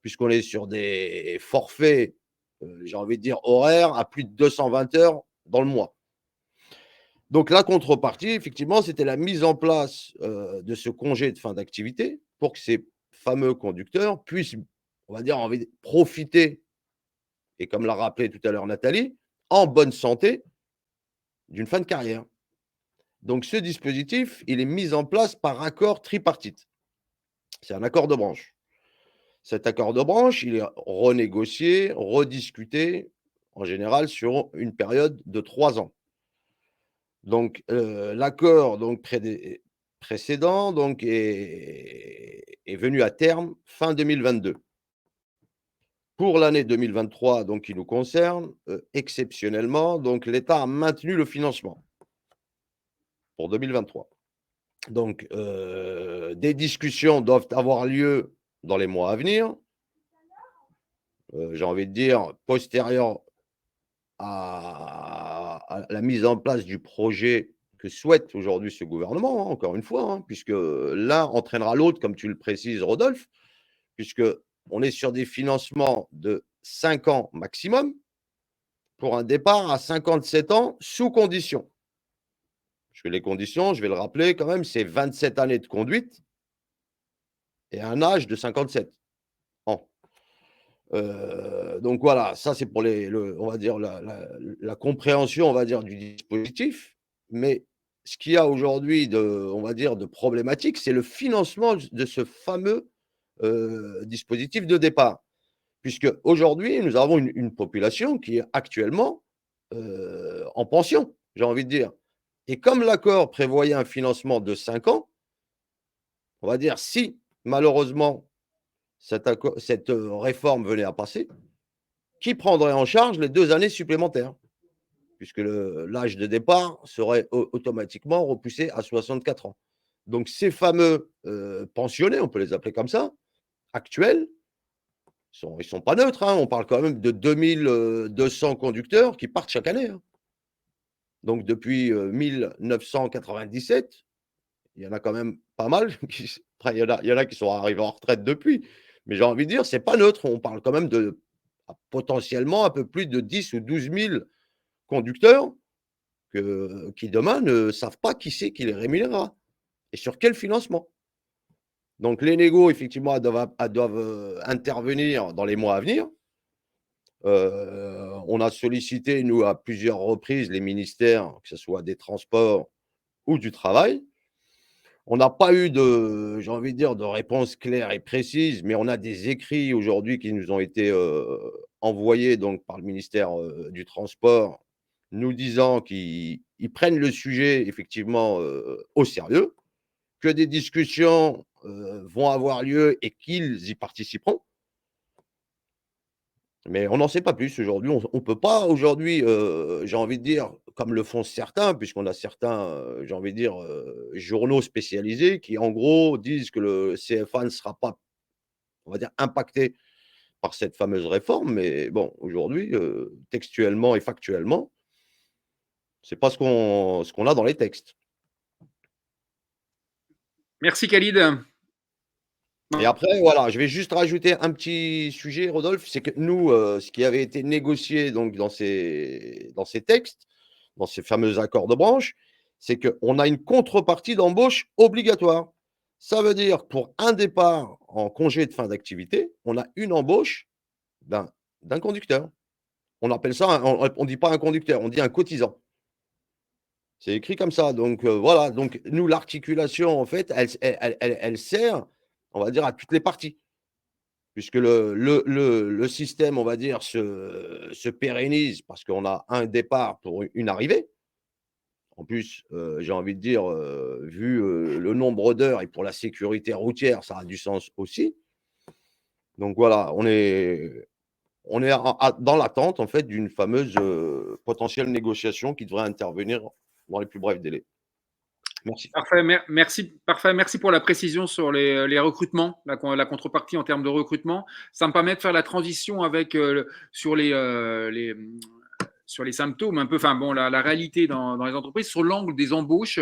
S6: puisqu'on est sur des forfaits, j'ai envie de dire, horaires à plus de 220 heures dans le mois. Donc, la contrepartie, effectivement, c'était la mise en place de ce congé de fin d'activité pour que ces fameux conducteurs puissent, on va dire, profiter, et comme l'a rappelé tout à l'heure Nathalie, en bonne santé d'une fin de carrière. Donc, ce dispositif, il est mis en place par accord tripartite. C'est un accord de branche. Cet accord de branche, il est renégocié, rediscuté, en général, sur une période de 3 ans. Donc, l'accord précédent est venu à terme fin 2022. Pour l'année 2023, donc, qui nous concerne, exceptionnellement, donc l'État a maintenu le financement pour 2023. Donc, des discussions doivent avoir lieu dans les mois à venir. J'ai envie de dire, postérieures à la mise en place du projet que souhaite aujourd'hui ce gouvernement, hein, encore une fois, hein, puisque l'un entraînera l'autre, comme tu le précises, Rodolphe, puisqu'on est sur des financements de 5 ans maximum pour un départ à 57 ans sous condition. Les conditions, je vais le rappeler quand même, c'est 27 années de conduite et un âge de 57 ans. Donc voilà, ça c'est pour on va dire la compréhension, on va dire, du dispositif. Mais ce qu'il y a aujourd'hui on va dire, de problématique, c'est le financement de ce fameux dispositif de départ. Puisque aujourd'hui, nous avons une population qui est actuellement en pension, j'ai envie de dire. Et comme l'accord prévoyait un financement de 5 ans, on va dire, si malheureusement cette réforme venait à passer, qui prendrait en charge les 2 années supplémentaires? Puisque l'âge de départ serait automatiquement repoussé à 64 ans. Donc ces fameux pensionnés, on peut les appeler comme ça, actuels, ils sont pas neutres, hein, on parle quand même de 2200 conducteurs qui partent chaque année, hein. Donc depuis 1997, il y en a quand même pas mal. Après, il y en a qui sont arrivés en retraite depuis. Mais j'ai envie de dire, c'est pas neutre. On parle quand même de potentiellement un peu plus de 10 ou 12 000 conducteurs qui demain ne savent pas qui c'est qui les rémunérera et sur quel financement. Donc les négos, effectivement, doivent intervenir dans les mois à venir. On a sollicité, nous, à plusieurs reprises, les ministères, que ce soit des transports ou du travail. On n'a pas eu j'ai envie de dire, de réponse claire et précise, mais on a des écrits aujourd'hui qui nous ont été envoyés donc, par le ministère du Transport, nous disant qu'ils prennent le sujet effectivement au sérieux, que des discussions vont avoir lieu et qu'ils y participeront. Mais on n'en sait pas plus aujourd'hui. On ne peut pas aujourd'hui, j'ai envie de dire, comme le font certains, puisqu'on a certains, j'ai envie de dire, journaux spécialisés qui, en gros, disent que le CFA ne sera pas, on va dire, impacté par cette fameuse réforme. Mais bon, aujourd'hui, textuellement et factuellement, ce n'est pas ce qu'on a dans les textes.
S1: Merci Khalid.
S6: Et après, voilà, je vais juste rajouter un petit sujet, Rodolphe, c'est que nous, ce qui avait été négocié donc, dans ces textes, dans ces fameux accords de branche, c'est qu'on a une contrepartie d'embauche obligatoire. Ça veut dire pour un départ en congé de fin d'activité, on a une embauche d'un conducteur. On appelle ça, on ne dit pas un conducteur, on dit un cotisant. C'est écrit comme ça. Donc voilà, donc nous, l'articulation, en fait, elle sert, on va dire, à toutes les parties. Puisque le système, on va dire, se pérennise parce qu'on a un départ pour une arrivée. En plus, j'ai envie de dire, vu le nombre d'heures et pour la sécurité routière, ça a du sens aussi. Donc voilà, on est dans l'attente, en fait, d'une fameuse potentielle négociation qui devrait intervenir dans les plus brefs délais. Merci.
S1: Parfait, merci pour la précision sur les recrutements, la contrepartie en termes de recrutement. Ça me permet de faire la transition avec sur les symptômes, un peu, enfin bon, la réalité dans les entreprises, sur l'angle des embauches.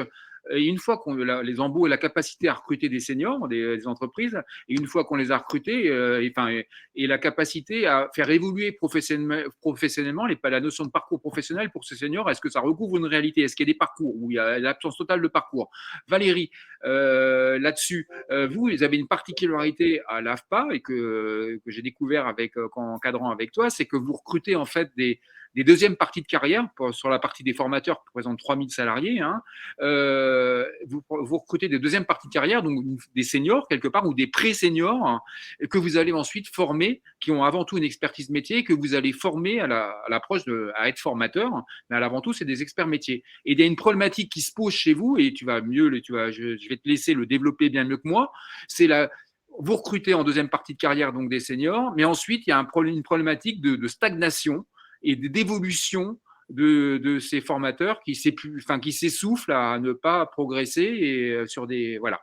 S1: Et une fois qu'on les embauches, la capacité à recruter des seniors, des entreprises, et une fois qu'on les a recrutés, et la capacité à faire évoluer professionnellement la notion de parcours professionnel pour ces seniors, est-ce que ça recouvre une réalité? Est-ce qu'il y a des parcours où il y a l'absence totale de parcours? Valérie, là-dessus, vous avez une particularité à l'AFPA et que j'ai découvert en encadrant avec toi, c'est que vous recrutez en fait des des deuxièmes parties de carrière, sur la partie des formateurs qui représentent 3000 salariés, hein, vous recrutez des deuxièmes parties de carrière, donc des seniors quelque part, ou des pré-seniors, hein, que vous allez ensuite former, qui ont avant tout une expertise métier, que vous allez former à l'approche à être formateur, mais avant tout, c'est des experts métiers. Et il y a une problématique qui se pose chez vous, et je vais te laisser le développer bien mieux que moi, c'est vous recrutez en deuxième partie de carrière donc des seniors, mais ensuite il y a une problématique de stagnation et d'évolution de ces formateurs qui s'essoufflent à ne pas progresser et sur des voilà.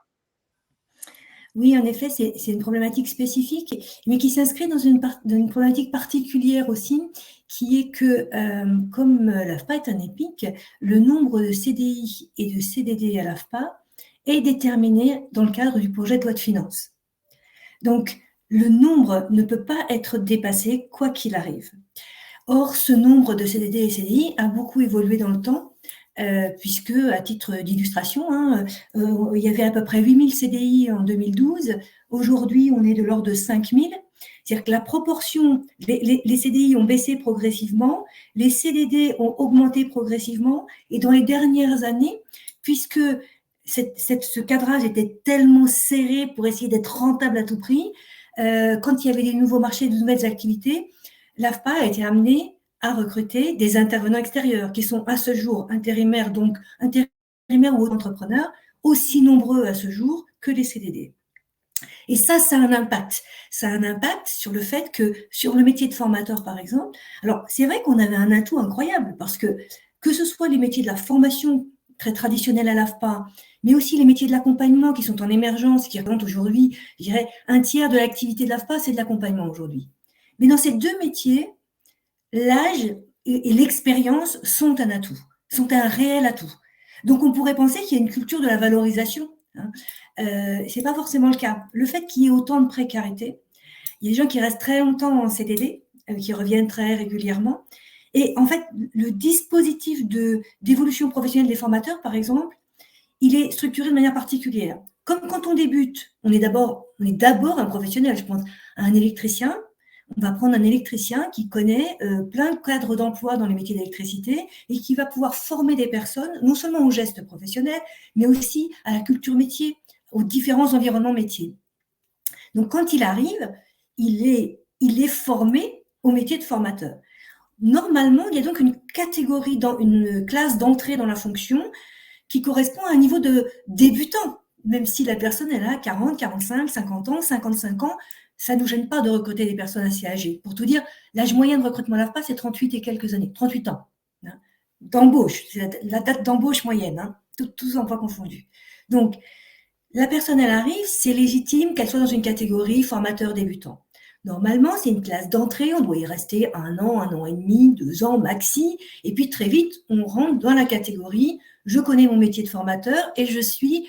S4: Oui, en effet, c'est une problématique spécifique, mais qui s'inscrit dans une problématique particulière aussi, qui est que, comme l'AFPA est un EPIC, le nombre de CDI et de CDD à l'AFPA est déterminé dans le cadre du projet de loi de finances. Donc, le nombre ne peut pas être dépassé quoi qu'il arrive. Or, ce nombre de CDD et CDI a beaucoup évolué dans le temps, puisque, à titre d'illustration, il y avait à peu près 8000 CDI en 2012. Aujourd'hui, on est de l'ordre de 5000. C'est-à-dire que la proportion, les CDI ont baissé progressivement, les CDD ont augmenté progressivement, et dans les dernières années, puisque ce cadrage était tellement serré pour essayer d'être rentable à tout prix, quand il y avait des nouveaux marchés, de nouvelles activités, l'AFPA a été amenée à recruter des intervenants extérieurs qui sont à ce jour intérimaires ou entrepreneurs, aussi nombreux à ce jour que les CDD. Et ça a un impact. Ça a un impact sur le fait que, sur le métier de formateur, par exemple, alors c'est vrai qu'on avait un atout incroyable parce que ce soit les métiers de la formation très traditionnels à l'AFPA, mais aussi les métiers de l'accompagnement qui sont en émergence, qui représentent aujourd'hui, je dirais, un tiers de l'activité de l'AFPA, c'est de l'accompagnement aujourd'hui. Mais dans ces deux métiers, l'âge et l'expérience sont un atout, sont un réel atout. Donc, on pourrait penser qu'il y a une culture de la valorisation. Ce n'est pas forcément le cas. Le fait qu'il y ait autant de précarité, il y a des gens qui restent très longtemps en CDD, qui reviennent très régulièrement. Et en fait, le dispositif d'évolution professionnelle des formateurs, par exemple, il est structuré de manière particulière. Comme quand on débute, on est d'abord un professionnel. Je pense à un électricien. On va prendre un électricien qui connaît plein de cadres d'emploi dans les métiers d'électricité et qui va pouvoir former des personnes, non seulement aux gestes professionnels, mais aussi à la culture métier, aux différents environnements métiers. Donc, quand il arrive, il est formé au métier de formateur. Normalement, il y a donc une catégorie, une classe d'entrée dans la fonction qui correspond à un niveau de débutant, même si la personne elle a 40, 45, 50 ans, 55 ans. Ça ne nous gêne pas de recruter des personnes assez âgées. Pour tout dire, l'âge moyen de recrutement à l'AFPA, c'est 38 et quelques années, 38 ans. D'embauche, c'est la date d'embauche moyenne, tous emplois confondus. Donc, la personne, elle arrive, c'est légitime qu'elle soit dans une catégorie formateur débutant. Normalement, c'est une classe d'entrée, on doit y rester 1 an et demi, 2 ans maxi, et puis très vite, on rentre dans la catégorie « je connais mon métier de formateur et je suis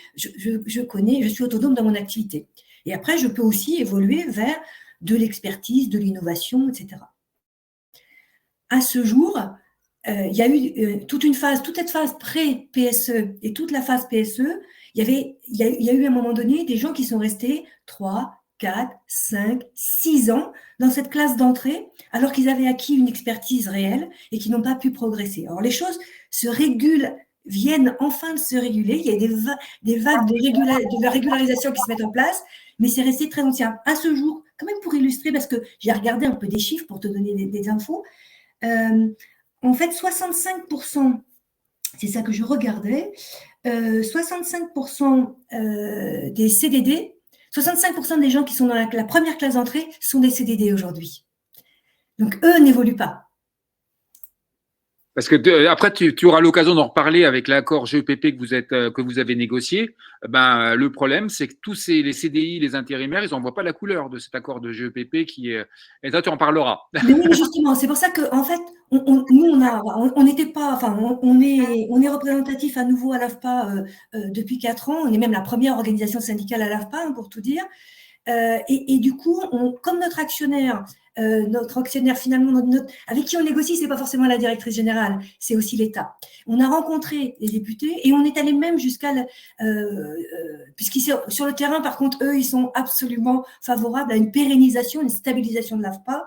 S4: autonome dans mon activité ». Et après, je peux aussi évoluer vers de l'expertise, de l'innovation, etc. À ce jour, il y a eu toute cette phase pré-PSE et toute la phase PSE, il y a eu à un moment donné des gens qui sont restés 3, 4, 5, 6 ans dans cette classe d'entrée, alors qu'ils avaient acquis une expertise réelle et qui n'ont pas pu progresser. Alors, les choses se régulent, viennent enfin de se réguler. Il y a des vagues de régularisation qui se mettent en place, mais c'est resté très ancien. À ce jour, quand même pour illustrer, parce que j'ai regardé un peu des chiffres pour te donner des infos, en fait, 65%, c'est ça que je regardais, 65% des CDD, 65% des gens qui sont dans la première classe d'entrée sont des CDD aujourd'hui. Donc, eux n'évoluent pas.
S1: Parce que après, tu auras l'occasion d'en reparler avec l'accord GEPP que vous avez négocié. Le problème, c'est que tous les CDI, les intérimaires, ils n'en voient pas la couleur de cet accord de GEPP qui est. Et toi, tu en parleras.
S4: Mais oui, justement, c'est pour ça que, en fait, on n'était pas, enfin, on est représentatif à nouveau à l'AFPA depuis 4 ans. On est même la première organisation syndicale à l'AFPA, pour tout dire. Et du coup, comme notre actionnaire finalement, avec qui on négocie, c'est pas forcément la directrice générale, c'est aussi l'État. On a rencontré les députés et on est allé même jusqu'à, sur le terrain, par contre, eux, ils sont absolument favorables à une pérennisation, une stabilisation de l'AFPA.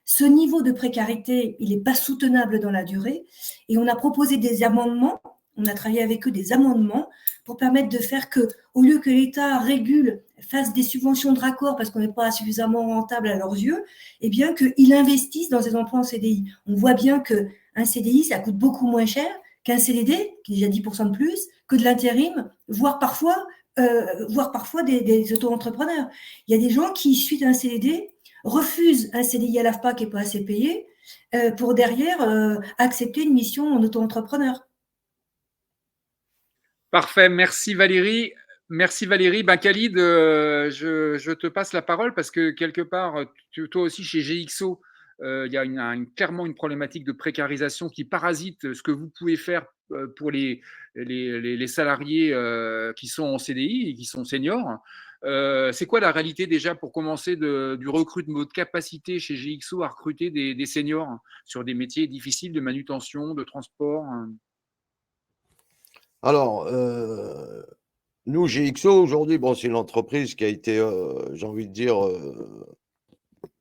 S4: ce niveau de précarité, il n'est pas soutenable dans la durée. Et on a proposé des amendements, on a travaillé avec eux des amendements pour permettre de faire que, au lieu que l'État régule, fasse des subventions de raccord parce qu'on n'est pas suffisamment rentable à leurs yeux, eh bien qu'ils investissent dans des emplois en CDI. On voit bien qu'un CDI, ça coûte beaucoup moins cher qu'un CDD, qui est déjà 10% de plus, que de l'intérim, voire parfois des auto-entrepreneurs. Il y a des gens qui, suite à un CDD, refusent un CDI à l'AFPA qui n'est pas assez payé pour derrière accepter une mission en auto-entrepreneur.
S1: Parfait, merci Valérie. Merci Valérie. Ben, Khalid, je te passe la parole parce que quelque part, toi aussi chez GXO, il y a clairement une problématique de précarisation qui parasite ce que vous pouvez faire pour les salariés qui sont en CDI et qui sont seniors. C'est quoi la réalité déjà pour commencer du recrutement, de capacité chez GXO à recruter des seniors sur des métiers difficiles de manutention, de transport?
S6: Alors, nous, GXO, aujourd'hui, bon, c'est une entreprise qui a été, j'ai envie de dire,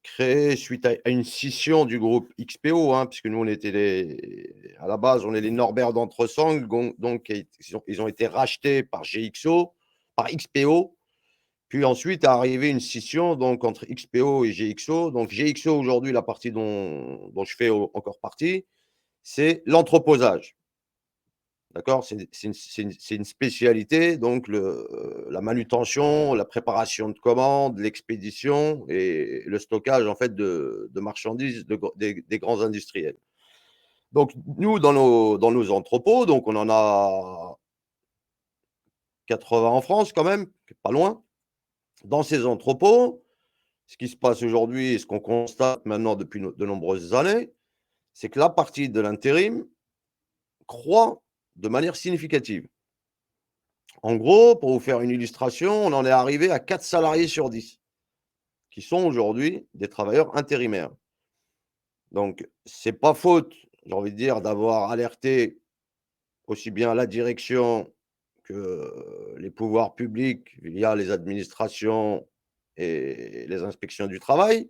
S6: créée suite à une scission du groupe XPO, hein, puisque nous, on était à la base, on est les Norbert d'Entresang, donc ils ont été rachetés par GXO, par XPO. Puis ensuite est arrivée une scission donc, entre XPO et GXO. Donc GXO, aujourd'hui, la partie dont je fais encore partie, c'est l'entreposage. D'accord? C'est une spécialité, donc la manutention, la préparation de commandes, l'expédition et le stockage en fait, de marchandises des grands industriels. Donc nous, dans nos entrepôts, donc on en a 80 en France quand même, pas loin. Dans ces entrepôts, ce qui se passe aujourd'hui et ce qu'on constate maintenant depuis de nombreuses années, c'est que la partie de l'intérim croît de manière significative. En gros, pour vous faire une illustration, on en est arrivé à 4 salariés sur 10 qui sont aujourd'hui des travailleurs intérimaires. Donc, ce n'est pas faute, j'ai envie de dire, d'avoir alerté aussi bien la direction que les pouvoirs publics via les administrations et les inspections du travail.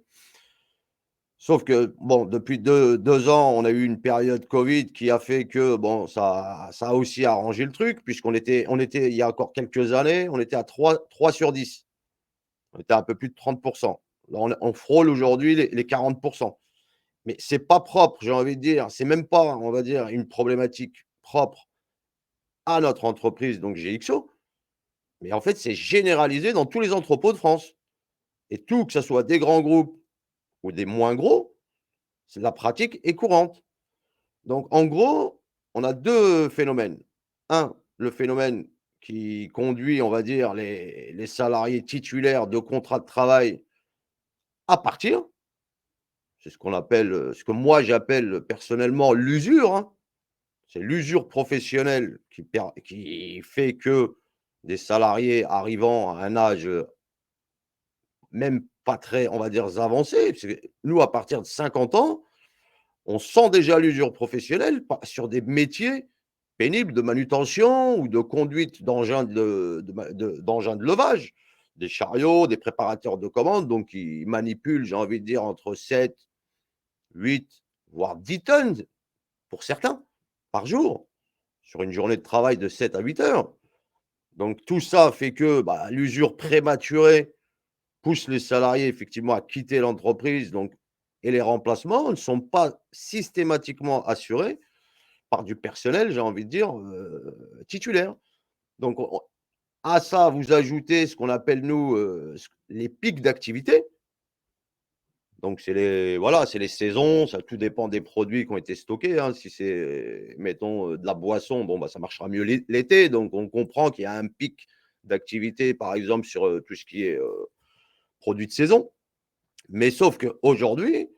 S6: Sauf que, bon, depuis deux ans, on a eu une période Covid qui a fait que, bon, ça a aussi arrangé le truc, puisqu'on était, il y a encore quelques années, on était à 3 sur 10. On était à un peu plus de 30%. Là, on frôle aujourd'hui les 40%. Mais ce n'est pas propre, j'ai envie de dire. Ce n'est même pas, on va dire, une problématique propre à notre entreprise, donc GXO. Mais en fait, c'est généralisé dans tous les entrepôts de France. Et tout, que ce soit des grands groupes ou des moins gros, la pratique est courante. Donc, en gros, on a deux phénomènes. Un, le phénomène qui conduit, on va dire, les salariés titulaires de contrats de travail à partir. C'est ce qu'on appelle, ce que moi j'appelle personnellement l'usure, hein. C'est l'usure professionnelle qui fait que des salariés arrivant à un âge même pas très, on va dire, avancé, parce que nous, à partir de 50 ans, on sent déjà l'usure professionnelle sur des métiers pénibles de manutention ou de conduite d'engins de levage, des chariots, des préparateurs de commandes, donc ils manipulent, j'ai envie de dire, entre 7, 8, voire 10 tonnes, pour certains, par jour, sur une journée de travail de 7 à 8 heures. Donc tout ça fait que l'usure prématurée pousse les salariés effectivement à quitter l'entreprise, donc, et les remplacements ne sont pas systématiquement assurés par du personnel, j'ai envie de dire, titulaire. Donc, à ça, vous ajoutez ce qu'on appelle, nous, les pics d'activité. Donc, c'est les saisons, ça tout dépend des produits qui ont été stockés, hein. Si c'est, mettons, de la boisson, bon, ça marchera mieux l'été. Donc, on comprend qu'il y a un pic d'activité, par exemple, sur tout ce qui est produits de saison. Mais sauf qu'aujourd'hui,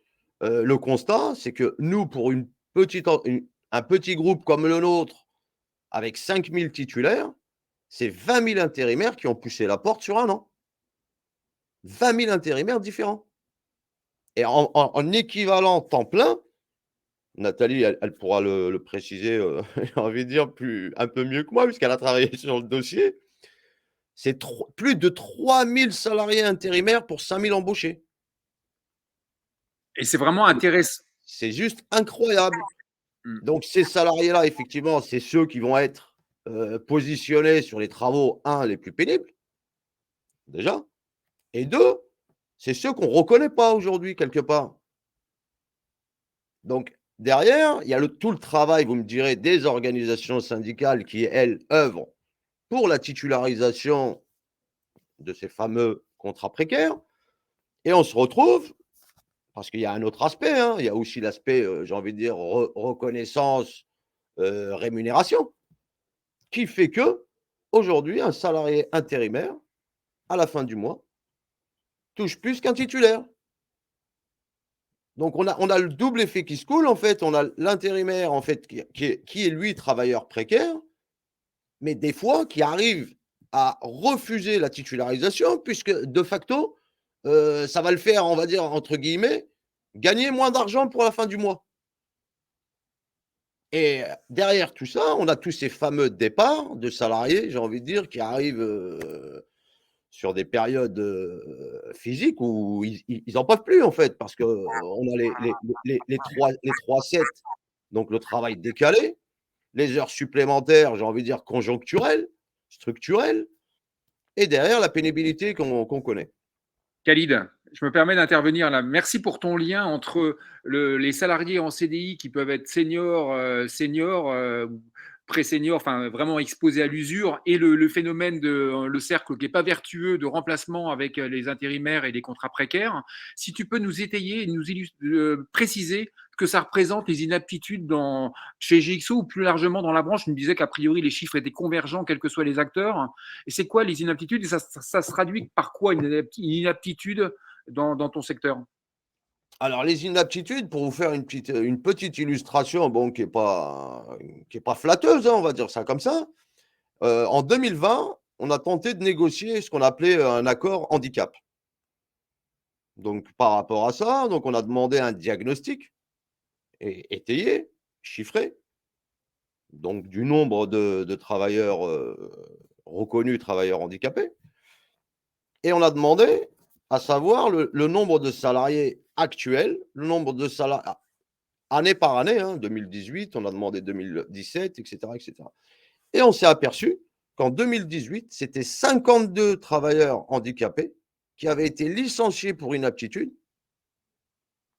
S6: le constat, c'est que nous, pour un petit groupe comme le nôtre, avec 5000 titulaires, c'est 20 000 intérimaires qui ont poussé la porte sur un an. 20 000 intérimaires différents. Et en équivalent temps plein, Nathalie, elle pourra le préciser, j'ai envie de dire, un peu mieux que moi, puisqu'elle a travaillé sur le dossier. C'est plus de 3000 salariés intérimaires pour 5000 embauchés.
S1: Et c'est vraiment intéressant.
S6: C'est juste incroyable. Donc, ces salariés-là, effectivement, c'est ceux qui vont être positionnés sur les travaux, les plus pénibles, déjà. Et 2, c'est ceux qu'on ne reconnaît pas aujourd'hui, quelque part. Donc, derrière, il y a tout le travail, vous me direz, des organisations syndicales qui, elles, œuvrent pour la titularisation de ces fameux contrats précaires. Et on se retrouve, parce qu'il y a un autre aspect, il y a aussi l'aspect, j'ai envie de dire, reconnaissance, rémunération, qui fait que aujourd'hui, un salarié intérimaire, à la fin du mois, touche plus qu'un titulaire. Donc, on a le double effet qui se coule, en fait. On a l'intérimaire, en fait, qui est, lui, travailleur précaire, mais des fois, qui arrive à refuser la titularisation, puisque, de facto, ça va le faire, on va dire, entre guillemets, gagner moins d'argent pour la fin du mois. Et derrière tout ça, on a tous ces fameux départs de salariés, j'ai envie de dire, qui arrivent sur des périodes physiques où ils n'en peuvent plus, en fait, parce qu'on a les 3-7, donc le travail décalé, les heures supplémentaires, j'ai envie de dire conjoncturelles, structurelles, et derrière la pénibilité qu'on connaît.
S1: Khalid, je me permets d'intervenir là. Merci pour ton lien entre les salariés en CDI qui peuvent être seniors, pré-seniors, enfin vraiment exposés à l'usure, et le phénomène le cercle qui n'est pas vertueux de remplacement avec les intérimaires et les contrats précaires. Si tu peux nous étayer et nous préciser ce que ça représente les inaptitudes chez GXO ou plus largement dans la branche. Tu me disais qu'a priori les chiffres étaient convergents quels que soient les acteurs. Et c'est quoi les inaptitudes et ça se traduit par quoi une inaptitude dans ton secteur?
S6: Alors, les inaptitudes, pour vous faire une petite illustration, bon, qui est pas flatteuse, on va dire ça comme ça. En 2020, on a tenté de négocier ce qu'on appelait un accord handicap. Donc, par rapport à ça, donc on a demandé un diagnostic étayé, chiffré, donc du nombre de travailleurs reconnus travailleurs handicapés. Et on a demandé à savoir le nombre de salariés actuels, le nombre de salariés année par année, 2018, on a demandé 2017, etc., etc. Et on s'est aperçu qu'en 2018, c'était 52 travailleurs handicapés qui avaient été licenciés pour inaptitude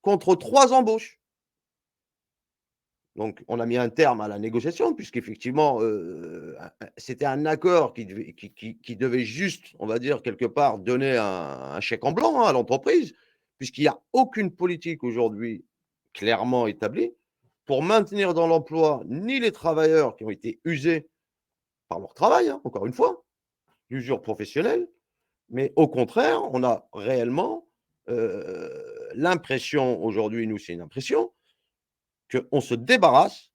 S6: contre 3 embauches. Donc, on a mis un terme à la négociation, puisqu'effectivement, c'était un accord qui devait juste, on va dire, quelque part, donner un chèque en blanc à l'entreprise, puisqu'il n'y a aucune politique aujourd'hui clairement établie pour maintenir dans l'emploi ni les travailleurs qui ont été usés par leur travail, encore une fois, l'usure professionnelle, mais au contraire, on a réellement l'impression, aujourd'hui, nous, c'est une impression, qu'on se débarrasse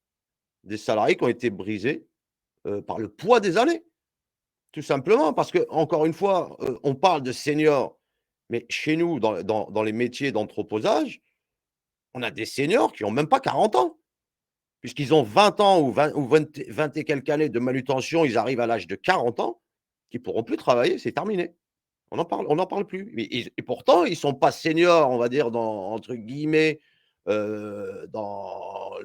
S6: des salariés qui ont été brisés par le poids des années. Tout simplement parce que, encore une fois, on parle de seniors, mais chez nous, dans les métiers d'entreposage, on a des seniors qui n'ont même pas 40 ans. Puisqu'ils ont 20 ans ou 20 et quelques années de manutention, ils arrivent à l'âge de 40 ans, qui ne pourront plus travailler, c'est terminé. On n'en parle plus. Et pourtant, ils ne sont pas seniors, on va dire, entre guillemets, dans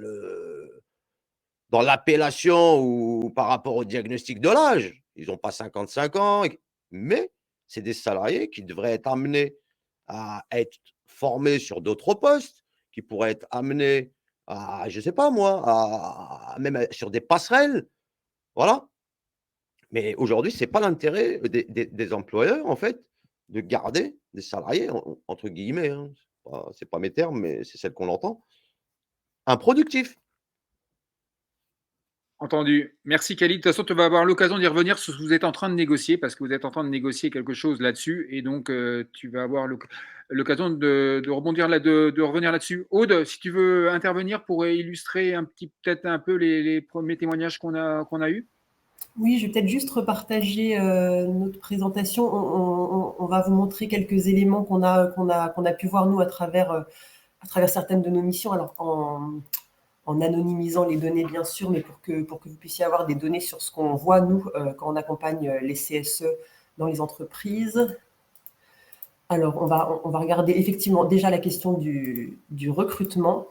S6: l'appellation ou par rapport au diagnostic de l'âge. Ils n'ont pas 55 ans, mais c'est des salariés qui devraient être amenés à être formés sur d'autres postes, qui pourraient être amenés à, je ne sais pas moi, même sur des passerelles. Voilà. Mais aujourd'hui, ce n'est pas l'intérêt des employeurs, en fait, de garder des salariés, entre guillemets, ce n'est pas mes termes, mais c'est celle qu'on entend, improductifs.
S1: Entendu. Merci Khalid. De toute façon, tu vas avoir l'occasion d'y revenir sur ce que vous êtes en train de négocier, parce que vous êtes en train de négocier quelque chose là-dessus, et donc tu vas avoir l'occasion de rebondir de revenir là-dessus. Aude, si tu veux intervenir pour illustrer peut-être un peu les premiers témoignages qu'on a eus.
S3: Oui, je vais peut-être juste repartager notre présentation. On va vous montrer quelques éléments qu'on a pu voir nous à travers certaines de nos missions. Alors en anonymisant les données, bien sûr, mais pour que vous puissiez avoir des données sur ce qu'on voit, nous, quand on accompagne les CSE dans les entreprises. Alors, on va regarder effectivement déjà la question du recrutement.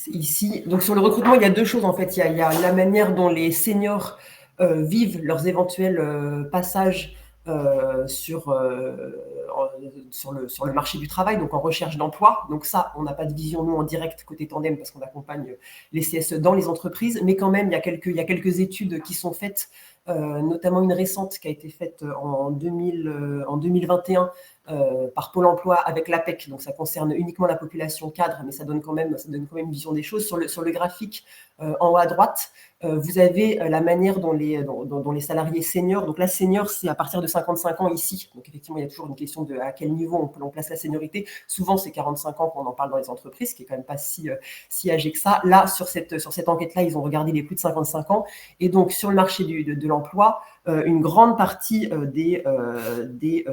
S3: Ici, donc sur le recrutement, il y a deux choses en fait. Il y a la manière dont les seniors vivent leurs éventuels passages sur le marché du travail, donc en recherche d'emploi. Donc ça, on n'a pas de vision, nous, en direct côté Tandem, parce qu'on accompagne les CSE dans les entreprises, mais quand même, il y a quelques études qui sont faites, notamment une récente qui a été faite en 2021 par Pôle emploi avec l'APEC. Donc ça concerne uniquement la population cadre, mais ça donne quand même une vision des choses. Sur le graphique en haut à droite, vous avez la manière dont les salariés seniors, donc la senior, c'est à partir de 55 ans ici. Donc effectivement, il y a toujours une question de à quel niveau on place la seniorité. Souvent, c'est 45 ans qu'on en parle dans les entreprises, ce qui est quand même pas si âgé que ça. Là, sur cette enquête-là, ils ont regardé les plus de 55 ans. Et donc, sur le marché de l'emploi, une grande partie des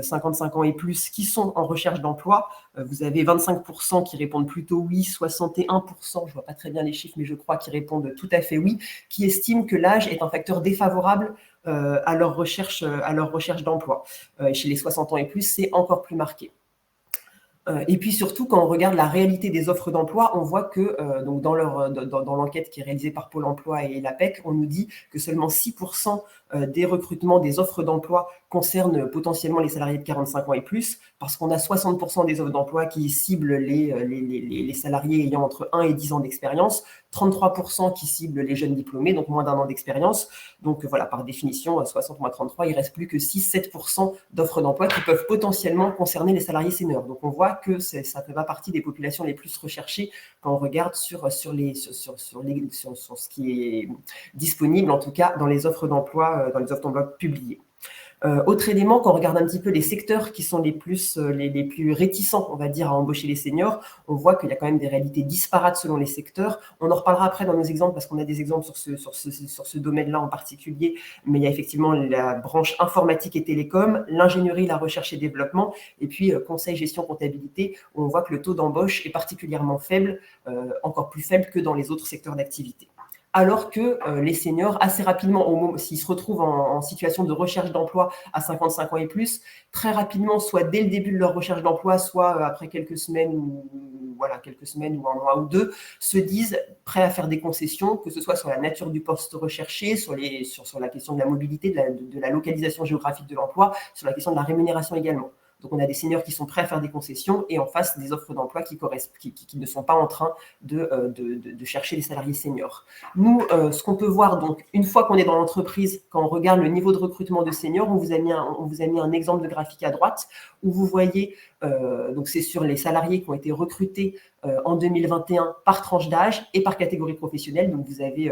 S3: 55 ans et plus qui sont en recherche d'emploi. Vous avez 25% qui répondent plutôt oui, 61%, je ne vois pas très bien les chiffres, mais je crois qu'ils répondent tout à fait oui, qui estiment que l'âge est un facteur défavorable à leur recherche d'emploi. Chez les 60 ans et plus, c'est encore plus marqué. Et puis surtout, quand on regarde la réalité des offres d'emploi, on voit que donc dans l'enquête qui est réalisée par Pôle emploi et l'APEC, on nous dit que seulement 6% des recrutements, des offres d'emploi concernent potentiellement les salariés de 45 ans et plus, parce qu'on a 60% des offres d'emploi qui ciblent les salariés ayant entre 1 et 10 ans d'expérience, 33% qui ciblent les jeunes diplômés, donc moins d'un an d'expérience. Donc voilà, par définition, 60 moins 33, il ne reste plus que 6-7% d'offres d'emploi qui peuvent potentiellement concerner les salariés seniors. Donc on voit que ça ne fait pas partie des populations les plus recherchées quand on regarde sur ce qui est disponible, en tout cas dans les offres d'emploi publiées. Autre élément, quand on regarde un petit peu les secteurs qui sont les plus réticents, on va dire, à embaucher les seniors, on voit qu'il y a quand même des réalités disparates selon les secteurs. On en reparlera après dans nos exemples, parce qu'on a des exemples sur ce domaine-là en particulier, mais il y a effectivement la branche informatique et télécom, l'ingénierie, la recherche et développement, et puis conseil, gestion, comptabilité, où on voit que le taux d'embauche est particulièrement faible, encore plus faible que dans les autres secteurs d'activité. Alors que les seniors, assez rapidement, s'ils se retrouvent en situation de recherche d'emploi à 55 ans et plus, très rapidement, soit dès le début de leur recherche d'emploi, soit après quelques semaines ou un mois ou deux, se disent prêts à faire des concessions, que ce soit sur la nature du poste recherché, sur la question de la mobilité, de la localisation géographique de l'emploi, sur la question de la rémunération également. Donc, on a des seniors qui sont prêts à faire des concessions et en face des offres d'emploi qui ne sont pas en train de chercher les salariés seniors. Nous, ce qu'on peut voir, donc, une fois qu'on est dans l'entreprise, quand on regarde le niveau de recrutement de seniors, on vous a mis un exemple de graphique à droite où vous voyez, donc c'est sur les salariés qui ont été recrutés en 2021 par tranche d'âge et par catégorie professionnelle. Donc, vous avez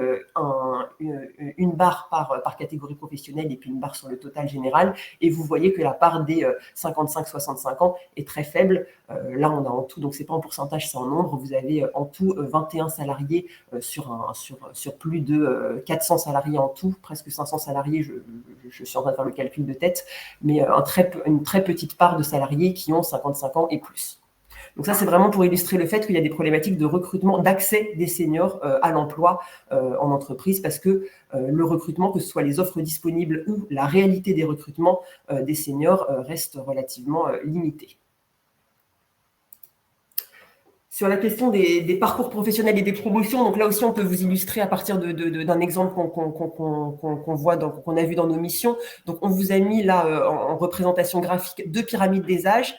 S3: une barre par catégorie professionnelle et puis une barre sur le total général. Et vous voyez que la part des 55-65 ans est très faible. Là, on a en tout, donc ce n'est pas en pourcentage, c'est en nombre. Vous avez en tout 21 salariés sur plus de 400 salariés en tout, presque 500 salariés. Je suis en train de faire le calcul de tête, mais une très petite part de salariés qui ont 55 ans et plus. Donc ça, c'est vraiment pour illustrer le fait qu'il y a des problématiques de recrutement, d'accès des seniors à l'emploi en entreprise, parce que le recrutement, que ce soit les offres disponibles ou la réalité des recrutements des seniors, reste relativement limité. Sur la question des parcours professionnels et des promotions, donc là aussi, on peut vous illustrer à partir d'un exemple qu'on a vu dans nos missions. Donc, on vous a mis là en représentation graphique 2 pyramides des âges.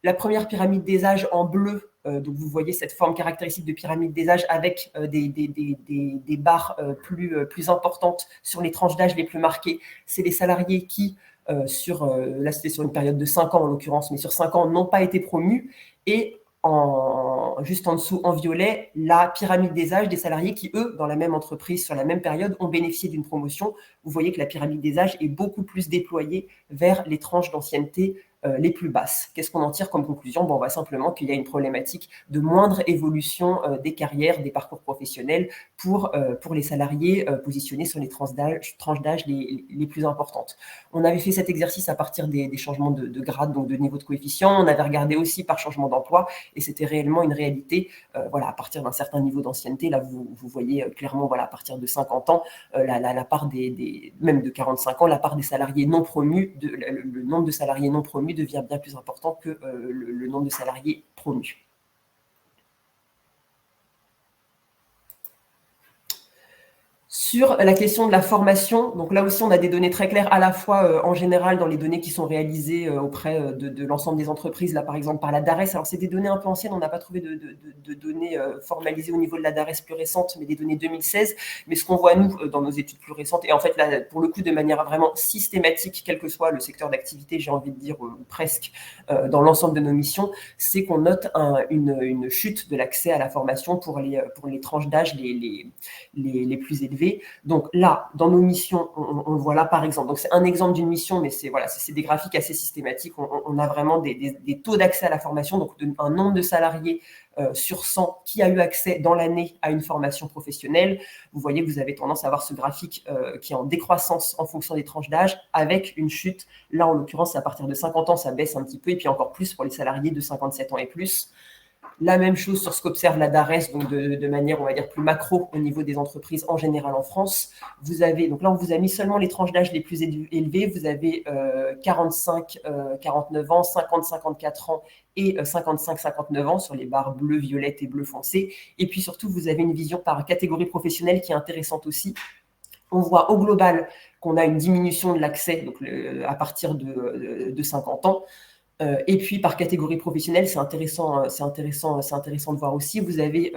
S3: La première pyramide des âges en bleu, donc vous voyez cette forme caractéristique de pyramide des âges avec des barres plus importantes sur les tranches d'âge les plus marquées. C'est les salariés qui, là c'était sur une période de 5 ans en l'occurrence, mais sur 5 ans n'ont pas été promus. Et juste en dessous, en violet, la pyramide des âges des salariés qui, eux, dans la même entreprise, sur la même période, ont bénéficié d'une promotion. Vous voyez que la pyramide des âges est beaucoup plus déployée vers les tranches d'ancienneté les plus basses. Qu'est-ce qu'on en tire comme conclusion? On voit simplement qu'il y a une problématique de moindre évolution des carrières, des parcours professionnels pour les salariés positionnés sur les tranches d'âge les plus importantes. On avait fait cet exercice à partir des changements de grade, donc de niveau de coefficient. On avait regardé aussi par changement d'emploi et c'était réellement une réalité. À partir d'un certain niveau d'ancienneté, là vous voyez clairement, à partir de 50 ans, la part même de 45 ans, la part des salariés non promus, le nombre de salariés non promus promus devient bien plus important que le nombre de salariés promus. Sur la question de la formation, donc là aussi, on a des données très claires, à la fois en général dans les données qui sont réalisées auprès de l'ensemble des entreprises, là par exemple par la DARES. Alors c'est des données un peu anciennes, on n'a pas trouvé de données formalisées au niveau de la DARES plus récente, mais des données 2016. Mais ce qu'on voit nous dans nos études plus récentes, et en fait là pour le coup de manière vraiment systématique, quel que soit le secteur d'activité, j'ai envie de dire ou presque dans l'ensemble de nos missions, c'est qu'on note une chute de l'accès à la formation pour les tranches d'âge les plus élevées. Donc là, dans nos missions, on voit là par exemple, donc c'est un exemple d'une mission, mais c'est des graphiques assez systématiques. On a vraiment des taux d'accès à la formation, donc un nombre de salariés sur 100 qui a eu accès dans l'année à une formation professionnelle. Vous voyez que vous avez tendance à avoir ce graphique qui est en décroissance en fonction des tranches d'âge, avec une chute. Là, en l'occurrence, à partir de 50 ans, ça baisse un petit peu, et puis encore plus pour les salariés de 57 ans et plus. La même chose sur ce qu'observe la DARES, donc de manière, on va dire, plus macro au niveau des entreprises en général en France. Vous avez, donc là, on vous a mis seulement les tranches d'âge les plus élevées. Vous avez 45-49 ans, 50-54 ans et 55-59 ans sur les barres bleues, violettes et bleu foncé. Et puis surtout, vous avez une vision par catégorie professionnelle qui est intéressante aussi. On voit au global qu'on a une diminution de l'accès à partir de 50 ans. Et puis par catégorie professionnelle, c'est intéressant de voir aussi. Vous avez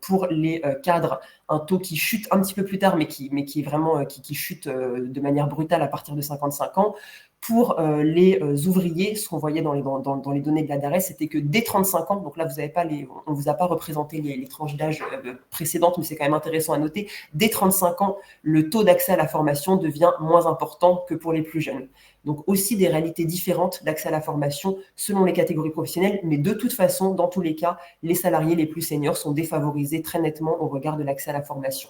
S3: pour les cadres un taux qui chute un petit peu plus tard, mais qui est vraiment qui chute de manière brutale à partir de 55 ans. Pour les ouvriers, ce qu'on voyait dans les données de la DARES, c'était que dès 35 ans, donc là on ne vous a pas représenté les tranches d'âge précédentes, mais c'est quand même intéressant à noter, dès 35 ans, le taux d'accès à la formation devient moins important que pour les plus jeunes. Donc aussi des réalités différentes d'accès à la formation selon les catégories professionnelles, mais de toute façon, dans tous les cas, les salariés les plus seniors sont défavorisés très nettement au regard de l'accès à la formation.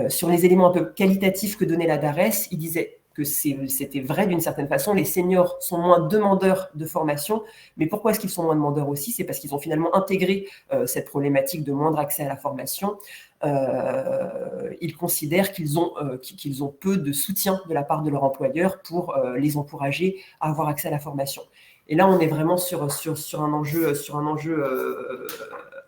S3: Sur les éléments un peu qualitatifs que donnait la DARES, il disait que c'était vrai d'une certaine façon, les seniors sont moins demandeurs de formation, mais pourquoi est-ce qu'ils sont moins demandeurs aussi? C'est parce qu'ils ont finalement intégré cette problématique de moindre accès à la formation. Ils considèrent qu'ils ont peu de soutien de la part de leur employeur pour les encourager à avoir accès à la formation. Et là, on est vraiment sur un enjeu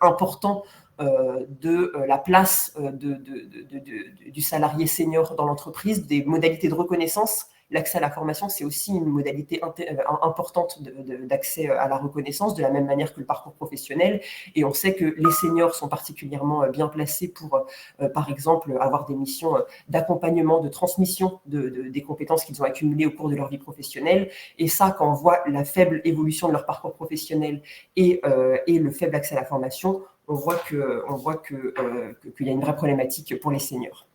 S3: important de la place du salarié senior dans l'entreprise, des modalités de reconnaissance. L'accès à la formation, c'est aussi une modalité importante d'accès à la reconnaissance, de la même manière que le parcours professionnel. Et on sait que les seniors sont particulièrement bien placés pour, par exemple, avoir des missions d'accompagnement, de transmission des compétences qu'ils ont accumulées au cours de leur vie professionnelle. Et ça, quand on voit la faible évolution de leur parcours professionnel et le faible accès à la formation, on voit qu'il y a une vraie problématique pour les seniors.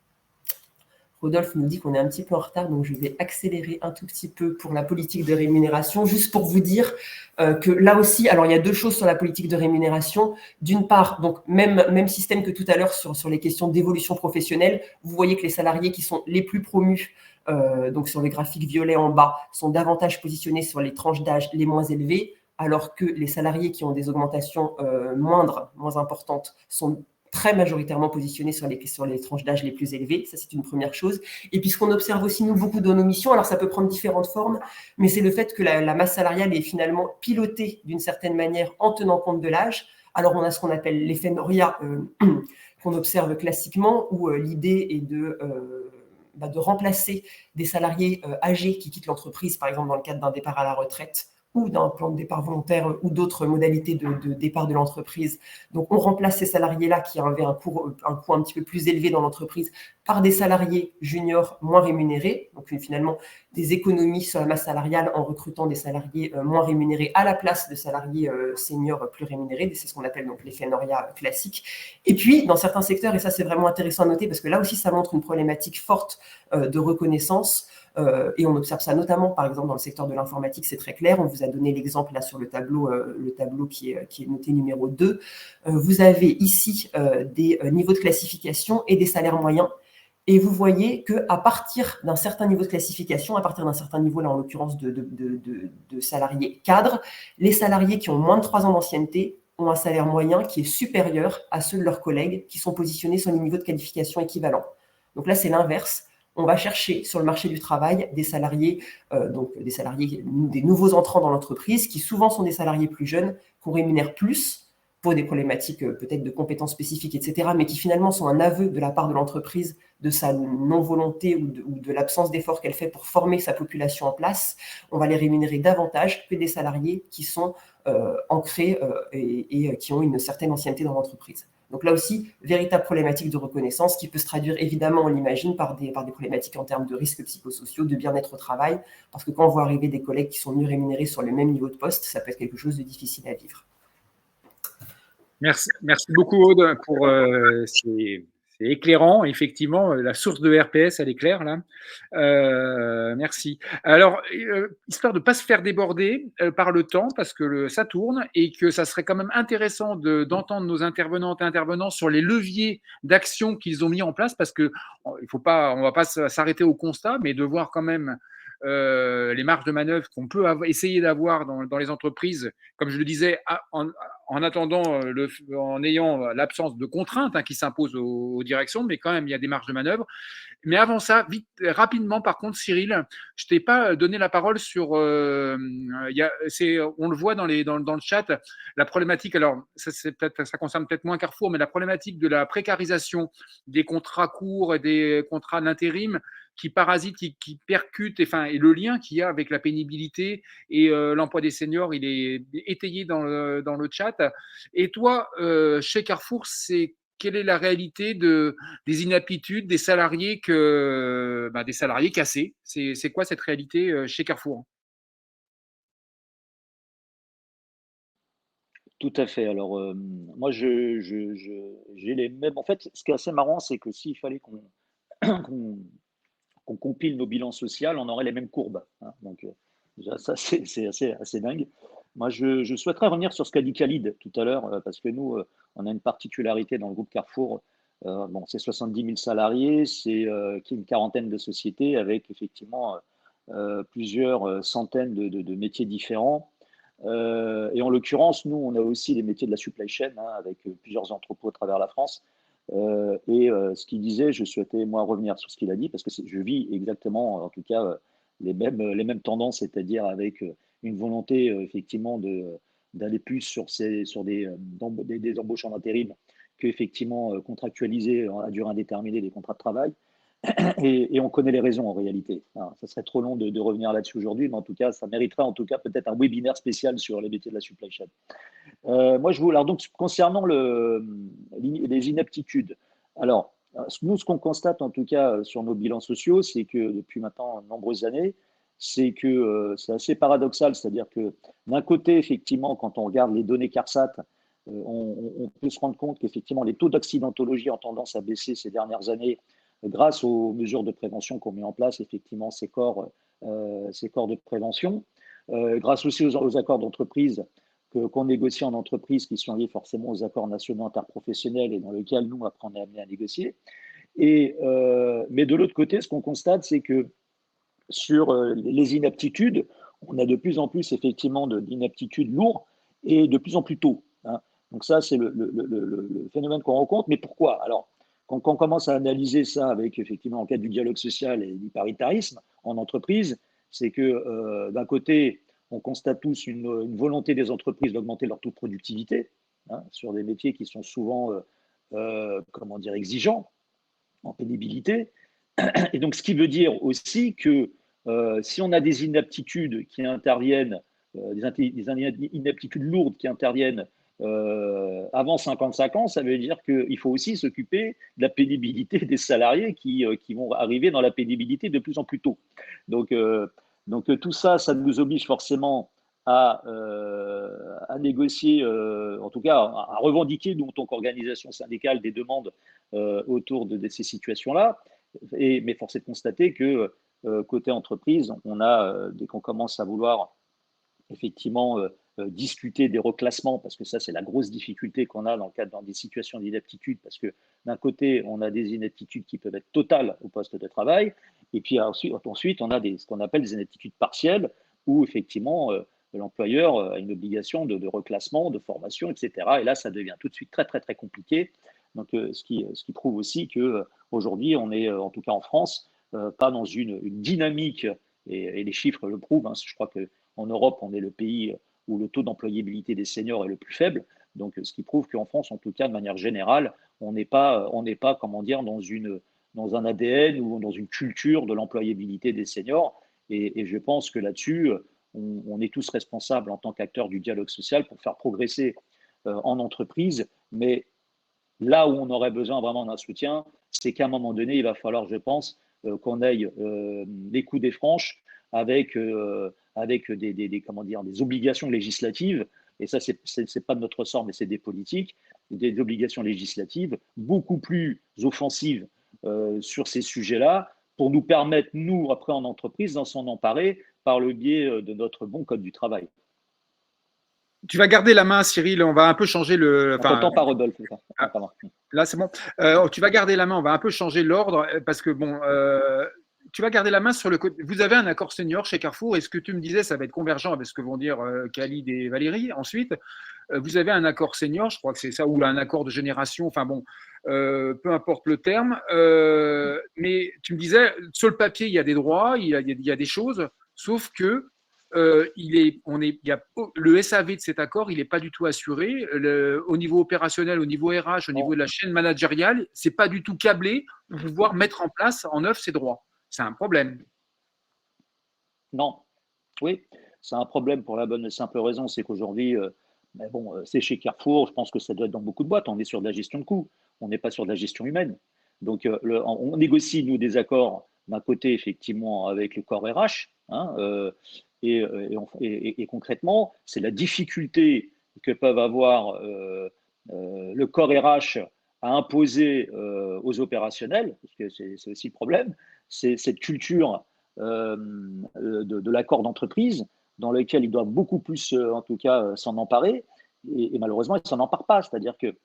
S3: Rodolphe nous dit qu'on est un petit peu en retard, donc je vais accélérer un tout petit peu pour la politique de rémunération, juste pour vous dire que là aussi, alors il y a deux choses sur la politique de rémunération. D'une part, donc même système que tout à l'heure sur les questions d'évolution professionnelle, vous voyez que les salariés qui sont les plus promus, donc sur le graphique violet en bas, sont davantage positionnés sur les tranches d'âge les moins élevées, alors que les salariés qui ont des augmentations moins importantes sont très majoritairement positionnés sur les tranches d'âge les plus élevées. Ça, c'est une première chose. Et puis, ce qu'on observe aussi, nous, beaucoup dans nos missions, alors ça peut prendre différentes formes, mais c'est le fait que la masse salariale est finalement pilotée d'une certaine manière en tenant compte de l'âge. Alors, on a ce qu'on appelle l'effet Noria qu'on observe classiquement, où l'idée est de remplacer des salariés âgés qui quittent l'entreprise, par exemple dans le cadre d'un départ à la retraite, ou d'un plan de départ volontaire ou d'autres modalités de départ de l'entreprise. Donc, on remplace ces salariés-là qui avaient un coût un petit peu plus élevé dans l'entreprise par des salariés juniors moins rémunérés. Donc, finalement, des économies sur la masse salariale en recrutant des salariés moins rémunérés à la place de salariés seniors plus rémunérés. C'est ce qu'on appelle donc l'effet Noria classique. Et puis, dans certains secteurs, et ça, c'est vraiment intéressant à noter parce que là aussi, ça montre une problématique forte de reconnaissance. Et on observe ça notamment, par exemple, dans le secteur de l'informatique, c'est très clair. On vous a donné l'exemple là sur le tableau qui est noté numéro 2. Vous avez ici des niveaux de classification et des salaires moyens. Et vous voyez qu'à partir d'un certain niveau de classification, à partir d'un certain niveau, là en l'occurrence de salariés cadres, les salariés qui ont moins de 3 ans d'ancienneté ont un salaire moyen qui est supérieur à ceux de leurs collègues qui sont positionnés sur les niveaux de qualification équivalents. Donc là, c'est l'inverse. on va chercher sur le marché du travail des salariés, des nouveaux entrants dans l'entreprise, qui souvent sont des salariés plus jeunes, qu'on rémunère plus pour des problématiques peut-être de compétences spécifiques, etc., mais qui finalement sont un aveu de la part de l'entreprise de sa non-volonté ou de l'absence d'effort qu'elle fait pour former sa population en place. On va les rémunérer davantage que des salariés qui sont ancrés et qui ont une certaine ancienneté dans l'entreprise. Donc là aussi, véritable problématique de reconnaissance qui peut se traduire évidemment, on l'imagine, par des problématiques en termes de risques psychosociaux, de bien-être au travail, parce que quand on voit arriver des collègues qui sont mieux rémunérés sur le même niveau de poste, ça peut être quelque chose de difficile à vivre.
S1: Merci beaucoup, Aude, pour c'est éclairant. Effectivement, la source de RPS, elle est claire là. Merci. Alors, histoire de ne pas se faire déborder par le temps, parce que ça tourne et que ça serait quand même intéressant d'entendre nos intervenantes et intervenants sur les leviers d'action qu'ils ont mis en place, parce que on va pas s'arrêter au constat, mais de voir quand même les marges de manœuvre qu'on peut essayer d'avoir dans les entreprises, comme je le disais, en attendant, en ayant l'absence de contraintes qui s'imposent aux directions, mais quand même, il y a des marges de manœuvre. Mais avant ça, rapidement, par contre, Cyril, je t'ai pas donné la parole sur. On le voit dans le chat, la problématique. Alors, ça concerne peut-être moins Carrefour, mais la problématique de la précarisation des contrats courts et des contrats d'intérim qui parasitent, qui percutent, et le lien qu'il y a avec la pénibilité et l'emploi des seniors, il est étayé dans le chat. Et toi, chez Carrefour, quelle est la réalité des inaptitudes des salariés des salariés cassés? C'est quoi cette réalité chez Carrefour?
S5: Tout à fait. Alors, moi, j'ai les mêmes. En fait, ce qui est assez marrant, c'est que s'il fallait qu'on compile nos bilans sociaux, on aurait les mêmes courbes, hein. Donc, déjà, ça, c'est assez dingue. Moi, je souhaiterais revenir sur ce qu'a dit Khalid tout à l'heure, parce que nous, on a une particularité dans le groupe Carrefour. Bon, c'est 70 000 salariés, c'est une quarantaine de sociétés avec effectivement plusieurs centaines de métiers différents. Et en l'occurrence, nous, on a aussi les métiers de la supply chain, hein, avec plusieurs entrepôts à travers la France. Ce qu'il disait, je souhaitais moi revenir sur ce qu'il a dit, parce que je vis exactement, en tout cas, les mêmes tendances, c'est-à-dire avec une volonté effectivement d'aller plus sur des embauches en intérim qu'effectivement contractualiser à durée indéterminée des contrats de travail. Et on connaît les raisons en réalité. Alors, ça serait trop long de revenir là-dessus aujourd'hui, mais en tout cas, ça mériterait en tout cas peut-être un webinaire spécial sur les métiers de la supply chain. Moi, alors donc concernant les inaptitudes. Alors, nous, ce qu'on constate en tout cas sur nos bilans sociaux, c'est que depuis maintenant de nombreuses années, c'est que c'est assez paradoxal, c'est-à-dire que d'un côté, effectivement, quand on regarde les données CARSAT, on peut se rendre compte qu'effectivement les taux d'accidentologie ont tendance à baisser ces dernières années grâce aux mesures de prévention qu'on met en place, effectivement, ces corps de prévention, grâce aussi aux accords d'entreprise qu'on négocie en entreprise, qui sont liés forcément aux accords nationaux interprofessionnels et dans lesquels nous, après, on est amené à négocier. Mais de l'autre côté, ce qu'on constate, c'est que sur les inaptitudes, on a de plus en plus effectivement d'inaptitudes lourdes et de plus en plus tôt, hein. Donc ça, c'est le phénomène qu'on rencontre. Mais pourquoi? Alors, quand on commence à analyser ça avec effectivement en cadre du dialogue social et du paritarisme en entreprise, c'est que d'un côté, on constate tous une volonté des entreprises d'augmenter leur taux de productivité, hein, sur des métiers qui sont souvent comment dire, exigeants en pénibilité. Et donc, ce qui veut dire aussi que si on a des inaptitudes qui interviennent, des inaptitudes lourdes qui interviennent avant 55 ans, ça veut dire qu'il faut aussi s'occuper de la pénibilité des salariés qui vont arriver dans la pénibilité de plus en plus tôt. Donc tout ça, ça nous oblige forcément à négocier, en tout cas à revendiquer, nous, en tant qu'organisation syndicale, des demandes autour de ces situations-là. Mais force est de constater que côté entreprise, on a, dès qu'on commence à vouloir effectivement discuter des reclassements, parce que ça, c'est la grosse difficulté qu'on a dans des situations d'inaptitude, parce que d'un côté, on a des inaptitudes qui peuvent être totales au poste de travail, et puis ensuite on a ce qu'on appelle des inaptitudes partielles, où effectivement l'employeur a une obligation de reclassement, de formation, etc. Et là, ça devient tout de suite très, très, très compliqué. Donc, ce qui prouve aussi qu'aujourd'hui, on est, en tout cas en France, pas dans une dynamique, et les chiffres le prouvent, hein, je crois qu'en Europe, on est le pays où le taux d'employabilité des seniors est le plus faible, donc ce qui prouve qu'en France, en tout cas, de manière générale, on n'est pas, comment dire, dans un ADN ou dans une culture de l'employabilité des seniors, et je pense que là-dessus, on est tous responsables en tant qu'acteurs du dialogue social pour faire progresser en entreprise, mais là où on aurait besoin vraiment d'un soutien, c'est qu'à un moment donné, il va falloir, je pense, qu'on aille les coups des franches avec comment dire, des obligations législatives, et ça, c'est pas de notre ressort, mais c'est des politiques, des obligations législatives beaucoup plus offensives sur ces sujets-là, pour nous permettre, nous, après en entreprise, d'en s'en emparer par le biais de notre bon code du travail.
S1: Tu vas garder la main, Cyril. On va un peu changer le.
S5: On t'entend pas, Rodolphe.
S1: Là, c'est bon. Tu vas garder la main. On va un peu changer l'ordre parce que bon, tu vas garder la main sur le côté. Vous avez un accord senior chez Carrefour. Et ce que tu me disais, ça va être convergent avec ce que vont dire Khalid et Valérie. Ensuite, vous avez un accord senior, je crois que c'est ça, ou un accord de génération. Enfin bon, peu importe le terme. Mais tu me disais, sur le papier, il y a des droits, il y a des choses, sauf que le SAV de cet accord, il n'est pas du tout assuré. Au niveau opérationnel, au niveau RH, au niveau de la chaîne managériale, c'est pas du tout câblé pour pouvoir mettre en place, en œuvre ces droits. C'est un problème.
S5: Non, oui, c'est un problème pour la bonne et simple raison, c'est qu'aujourd'hui, c'est chez Carrefour, je pense que ça doit être dans beaucoup de boîtes, on est sur de la gestion de coûts, on n'est pas sur de la gestion humaine. Donc, on négocie, nous, des accords d'un côté, effectivement, avec le corps RH, hein, et concrètement, c'est la difficulté que peuvent avoir le corps RH à imposer aux opérationnels, parce que c'est aussi le problème, c'est cette culture de l'accord d'entreprise dans lequel ils doivent beaucoup plus, en tout cas, s'en emparer, et malheureusement, ils ne s'en emparent pas, c'est-à-dire que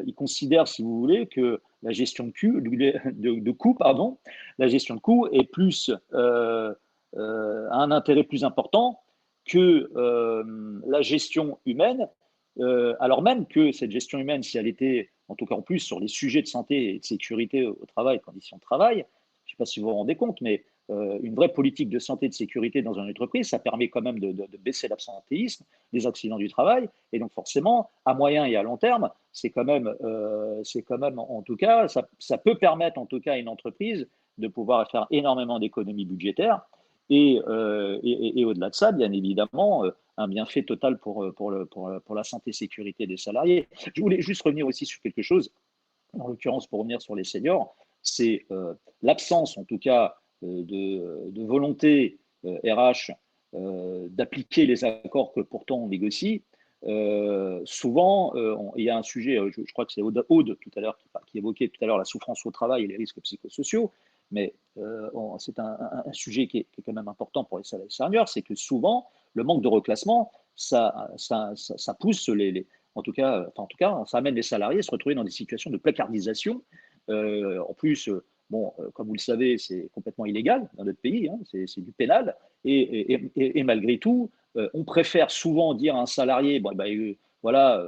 S5: ils considèrent, si vous voulez, que la gestion de coûts, la gestion de coûts est plus a un intérêt plus important que la gestion humaine, alors même que cette gestion humaine, si elle était, en tout cas en plus, sur les sujets de santé et de sécurité au travail, conditions de travail, je ne sais pas si vous vous rendez compte, mais une vraie politique de santé et de sécurité dans une entreprise, ça permet quand même de baisser l'absentéisme, les accidents du travail, et donc forcément, à moyen et à long terme, c'est quand même, en tout cas, ça peut permettre en tout cas à une entreprise de pouvoir faire énormément d'économies budgétaires, et au-delà de ça, bien évidemment, un bienfait total pour la santé et sécurité des salariés. Je voulais juste revenir aussi sur quelque chose, en l'occurrence pour revenir sur les seniors, c'est l'absence en tout cas de volonté RH d'appliquer les accords que pourtant on négocie. Souvent, il y a un sujet, je crois que c'est Aude tout à l'heure qui évoquait tout à l'heure la souffrance au travail et les risques psychosociaux, mais c'est un sujet qui est quand même important pour les seniors, c'est que souvent, le manque de reclassement, ça pousse en tout cas, ça amène les salariés à se retrouver dans des situations de placardisation. En plus, comme vous le savez, c'est complètement illégal dans notre pays, hein, c'est du pénal, et malgré tout, on préfère souvent dire à un salarié, voilà,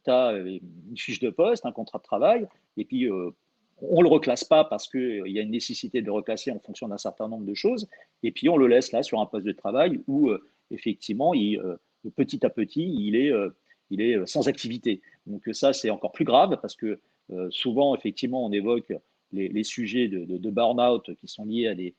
S5: tu as une fiche de poste, un contrat de travail, et puis on ne le reclasse pas parce qu'il y a une nécessité de le reclasser en fonction d'un certain nombre de choses, et puis on le laisse là sur un poste de travail où effectivement, petit à petit, il est sans activité. Donc ça, c'est encore plus grave parce que souvent, effectivement, on évoque les sujets de burn-out qui sont liés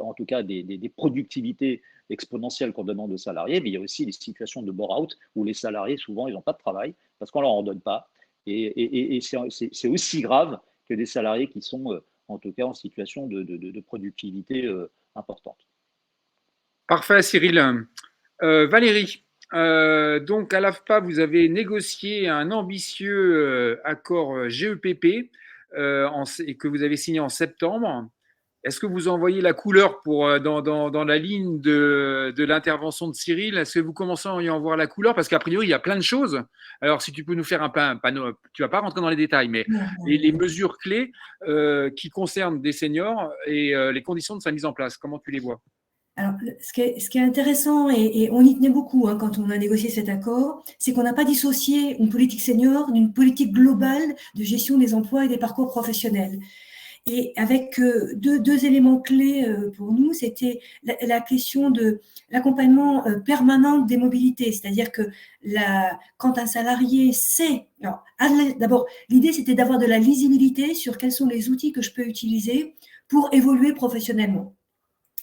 S5: en tout cas des productivités exponentielles qu'on demande aux salariés, mais il y a aussi des situations de burn-out où les salariés, souvent, ils n'ont pas de travail parce qu'on ne leur en donne pas. Et c'est aussi grave que des salariés qui sont, en tout cas, en situation de productivité importante.
S1: Parfait, Cyril. Valérie, donc à l'AFPA, vous avez négocié un ambitieux accord GEPP et que vous avez signé en septembre. Est-ce que vous envoyez la couleur dans la ligne de l'intervention de Cyril? Est-ce que vous commencez à y en voir la couleur? Parce qu'a priori, il y a plein de choses. Alors, si tu peux nous faire un panneau, tu ne vas pas rentrer dans les détails, mais les mesures clés qui concernent des seniors et les conditions de sa mise en place, comment tu les vois?
S4: Alors, ce qui est intéressant, et on y tenait beaucoup quand on a négocié cet accord, c'est qu'on n'a pas dissocié une politique senior d'une politique globale de gestion des emplois et des parcours professionnels. Et avec deux éléments clés pour nous, c'était la question de l'accompagnement permanent des mobilités. C'est-à-dire que quand un salarié sait… D'abord, l'idée, c'était d'avoir de la lisibilité sur quels sont les outils que je peux utiliser pour évoluer professionnellement.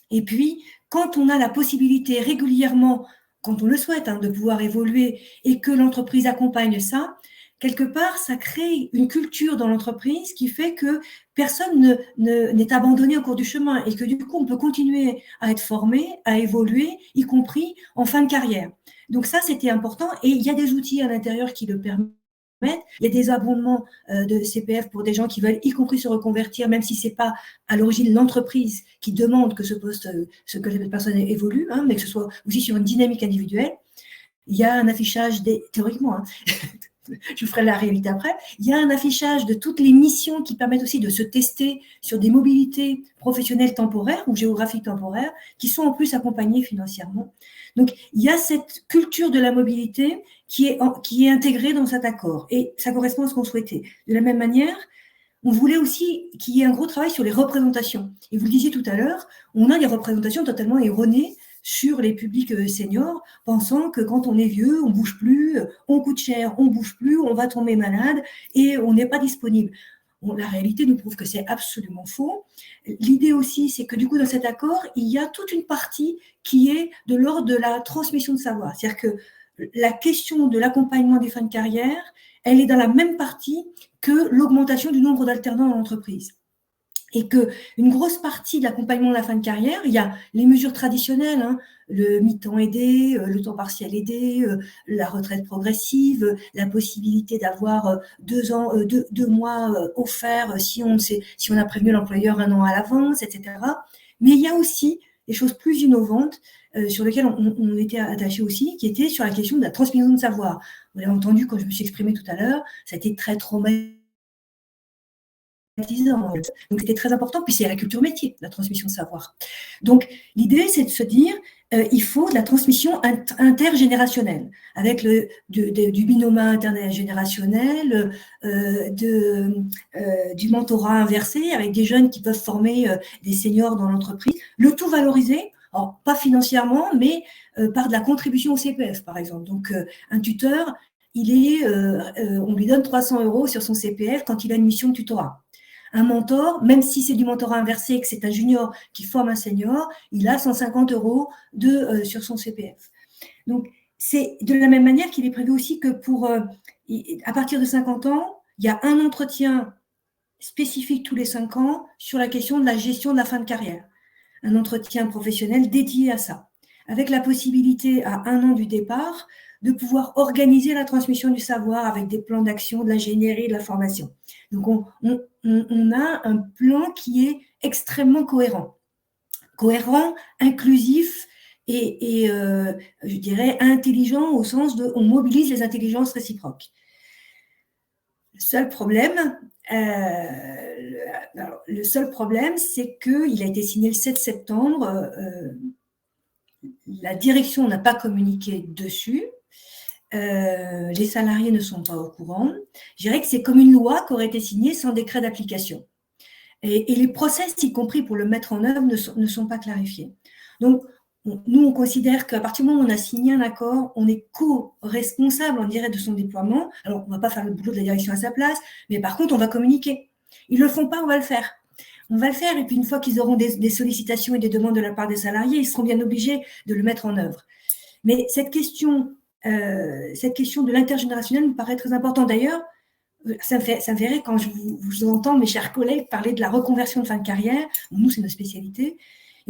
S4: Et puis, quand on a la possibilité régulièrement, quand on le souhaite, de pouvoir évoluer et que l'entreprise accompagne ça, quelque part, ça crée une culture dans l'entreprise qui fait que personne n'est abandonné au cours du chemin et que du coup, on peut continuer à être formé, à évoluer, y compris en fin de carrière. Donc ça, c'était important et il y a des outils à l'intérieur qui le permettent. Il y a des abondements de CPF pour des gens qui veulent y compris se reconvertir, même si ce n'est pas à l'origine l'entreprise qui demande que ce poste, que cette personne évolue, mais que ce soit aussi sur une dynamique individuelle. Il y a un affichage, théoriquement, je vous ferai la réalité après, il y a un affichage de toutes les missions qui permettent aussi de se tester sur des mobilités professionnelles temporaires ou géographiques temporaires qui sont en plus accompagnées financièrement. Donc, il y a cette culture de la mobilité qui est intégrée dans cet accord et ça correspond à ce qu'on souhaitait. De la même manière, on voulait aussi qu'il y ait un gros travail sur les représentations. Et vous le disiez tout à l'heure, on a des représentations totalement erronées sur les publics seniors, pensant que quand on est vieux, on ne bouge plus, on coûte cher, on ne bouge plus, on va tomber malade et on n'est pas disponible. La réalité nous prouve que c'est absolument faux. L'idée aussi, c'est que du coup, dans cet accord, il y a toute une partie qui est de l'ordre de la transmission de savoir. C'est-à-dire que la question de l'accompagnement des fins de carrière, elle est dans la même partie que l'augmentation du nombre d'alternants dans l'entreprise. Et qu'une grosse partie de l'accompagnement de la fin de carrière, il y a les mesures traditionnelles, le mi-temps aidé, le temps partiel aidé, la retraite progressive, la possibilité d'avoir 2 mois offerts si on a prévenu l'employeur 1 an à l'avance, etc. Mais il y a aussi des choses plus innovantes sur lesquelles on était attaché aussi, qui étaient sur la question de la transmission de savoir. Vous l'avez entendu quand je me suis exprimée tout à l'heure, ça a été très traumatisant. Donc, c'était très important. Puis, c'est la culture métier, la transmission de savoir. Donc, l'idée, c'est de se dire, il faut de la transmission intergénérationnelle, avec du binôme intergénérationnel, du mentorat inversé, avec des jeunes qui peuvent former des seniors dans l'entreprise. Le tout valorisé, alors, pas financièrement, mais par de la contribution au CPF, par exemple. Donc, un tuteur, on lui donne 300 € sur son CPF quand il a une mission de tutorat. Un mentor, même si c'est du mentorat inversé et que c'est un junior qui forme un senior, il a 150 € sur son CPF. Donc, c'est de la même manière qu'il est prévu aussi que à partir de 50 ans, il y a un entretien spécifique tous les 5 ans sur la question de la gestion de la fin de carrière. Un entretien professionnel dédié à ça, avec la possibilité à 1 an du départ de pouvoir organiser la transmission du savoir avec des plans d'action, de l'ingénierie, de la formation. Donc, on a un plan qui est extrêmement cohérent, inclusif et je dirais intelligent au sens de on mobilise les intelligences réciproques. Le seul problème, c'est qu'il a été signé le 7 septembre. La direction n'a pas communiqué dessus. Les salariés ne sont pas au courant. Je dirais que c'est comme une loi qui aurait été signée sans décret d'application. Et les process, y compris pour le mettre en œuvre, ne sont pas clarifiés. Donc, nous, on considère qu'à partir du moment où on a signé un accord, on est co-responsable, on dirait, de son déploiement. Alors, on ne va pas faire le boulot de la direction à sa place, mais par contre, on va communiquer. Ils ne le font pas, on va le faire. On va le faire, et puis une fois qu'ils auront des sollicitations et des demandes de la part des salariés, ils seront bien obligés de le mettre en œuvre. Mais cette question de l'intergénérationnel me paraît très importante. D'ailleurs, ça me fait rire quand je vous entends, mes chers collègues, parler de la reconversion de fin de carrière. Nous, c'est notre spécialité.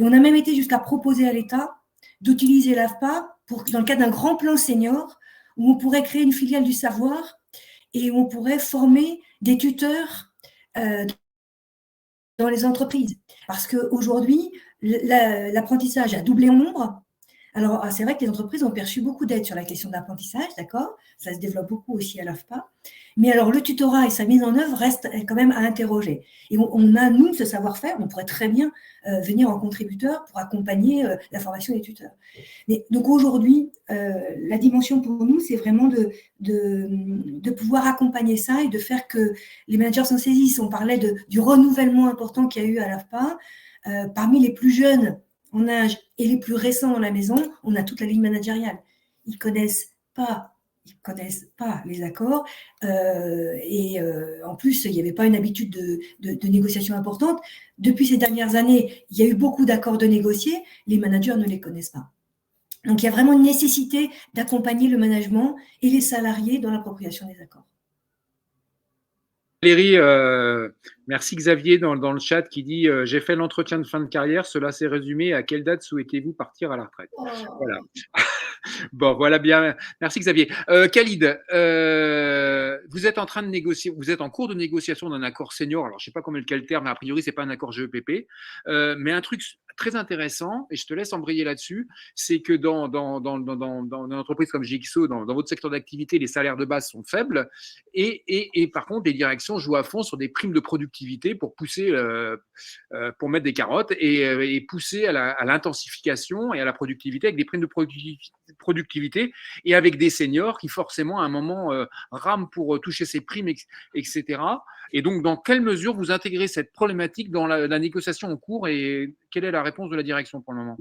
S4: Et on a même été jusqu'à proposer à l'État d'utiliser l'AFPA dans le cadre d'un grand plan senior où on pourrait créer une filiale du savoir et où on pourrait former des tuteurs dans les entreprises. Parce qu'aujourd'hui, l'apprentissage a doublé en nombre, Alors, c'est vrai que les entreprises ont perçu beaucoup d'aide sur la question de l'apprentissage, d'accord? Ça se développe beaucoup aussi à l'AFPA. Mais alors, le tutorat et sa mise en œuvre restent quand même à interroger. Et on a, nous, ce savoir-faire, on pourrait très bien venir en contributeur pour accompagner la formation des tuteurs. Mais, donc, aujourd'hui, la dimension pour nous, c'est vraiment de pouvoir accompagner ça et de faire que les managers s'en saisissent. On parlait du renouvellement important qu'il y a eu à l'AFPA. Parmi les plus jeunes en âge et les plus récents dans la maison, on a toute la ligne managériale. Ils ne connaissent pas les accords et en plus, il n'y avait pas une habitude de négociation importante. Depuis ces dernières années, il y a eu beaucoup d'accords de négocier, les managers ne les connaissent pas. Donc, il y a vraiment une nécessité d'accompagner le management et les salariés dans l'appropriation des accords.
S1: Valérie, merci Xavier dans le chat qui dit j'ai fait l'entretien de fin de carrière, cela s'est résumé à quelle date souhaitez-vous partir à la retraite? Voilà. Bon, voilà bien. Merci Xavier. Khalid, vous êtes en train de négocier, vous êtes en cours de négociation d'un accord senior. Alors, je ne sais pas comment le terme, mais a priori, c'est pas un accord GEPP. Mais un truc très intéressant, et je te laisse embrayer là-dessus, c'est que dans une entreprise comme GXO, dans votre secteur d'activité, les salaires de base sont faibles. Et par contre, les directions jouent à fond sur des primes de productivité pour pousser, pour mettre des carottes et pousser à l'intensification et à la productivité avec des primes de productivité et avec des seniors qui forcément à un moment rament pour toucher ces primes, etc. Et donc, dans quelle mesure vous intégrez cette problématique dans la négociation en cours et quelle est la réponse de la direction pour le moment?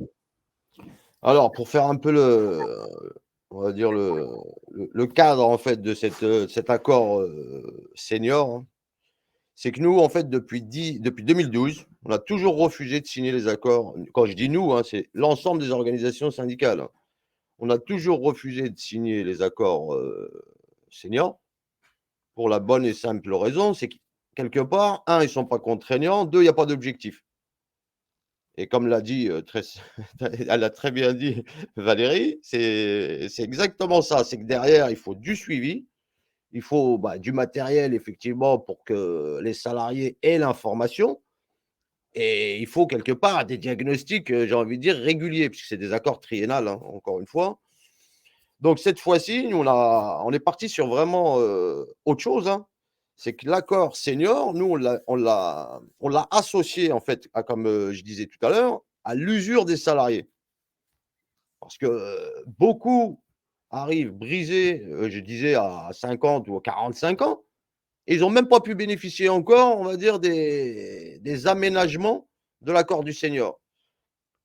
S6: Alors, pour faire un peu on va dire le cadre en fait de cet accord senior, hein, c'est que nous, en fait, depuis 2012, on a toujours refusé de signer les accords. Quand je dis nous, hein, c'est l'ensemble des organisations syndicales, hein. On a toujours refusé de signer les accords seniors pour la bonne et simple raison, c'est que quelque part, un, ils ne sont pas contraignants, deux, il n'y a pas d'objectif. Et comme l'a dit, elle a très bien dit Valérie, c'est exactement ça. C'est que derrière, il faut du suivi, il faut du matériel, effectivement, pour que les salariés aient l'information. Et il faut quelque part des diagnostics, j'ai envie de dire, réguliers, puisque c'est des accords triennales, hein, encore une fois. Donc cette fois-ci, nous, on est parti sur vraiment autre chose, hein. C'est que l'accord senior, nous, on l'a associé, en fait, comme je disais tout à l'heure, à l'usure des salariés. Parce que beaucoup arrivent brisés, je disais, à 50 ou à 45 ans, et ils n'ont même pas pu bénéficier encore, on va dire, des aménagements de l'accord du senior.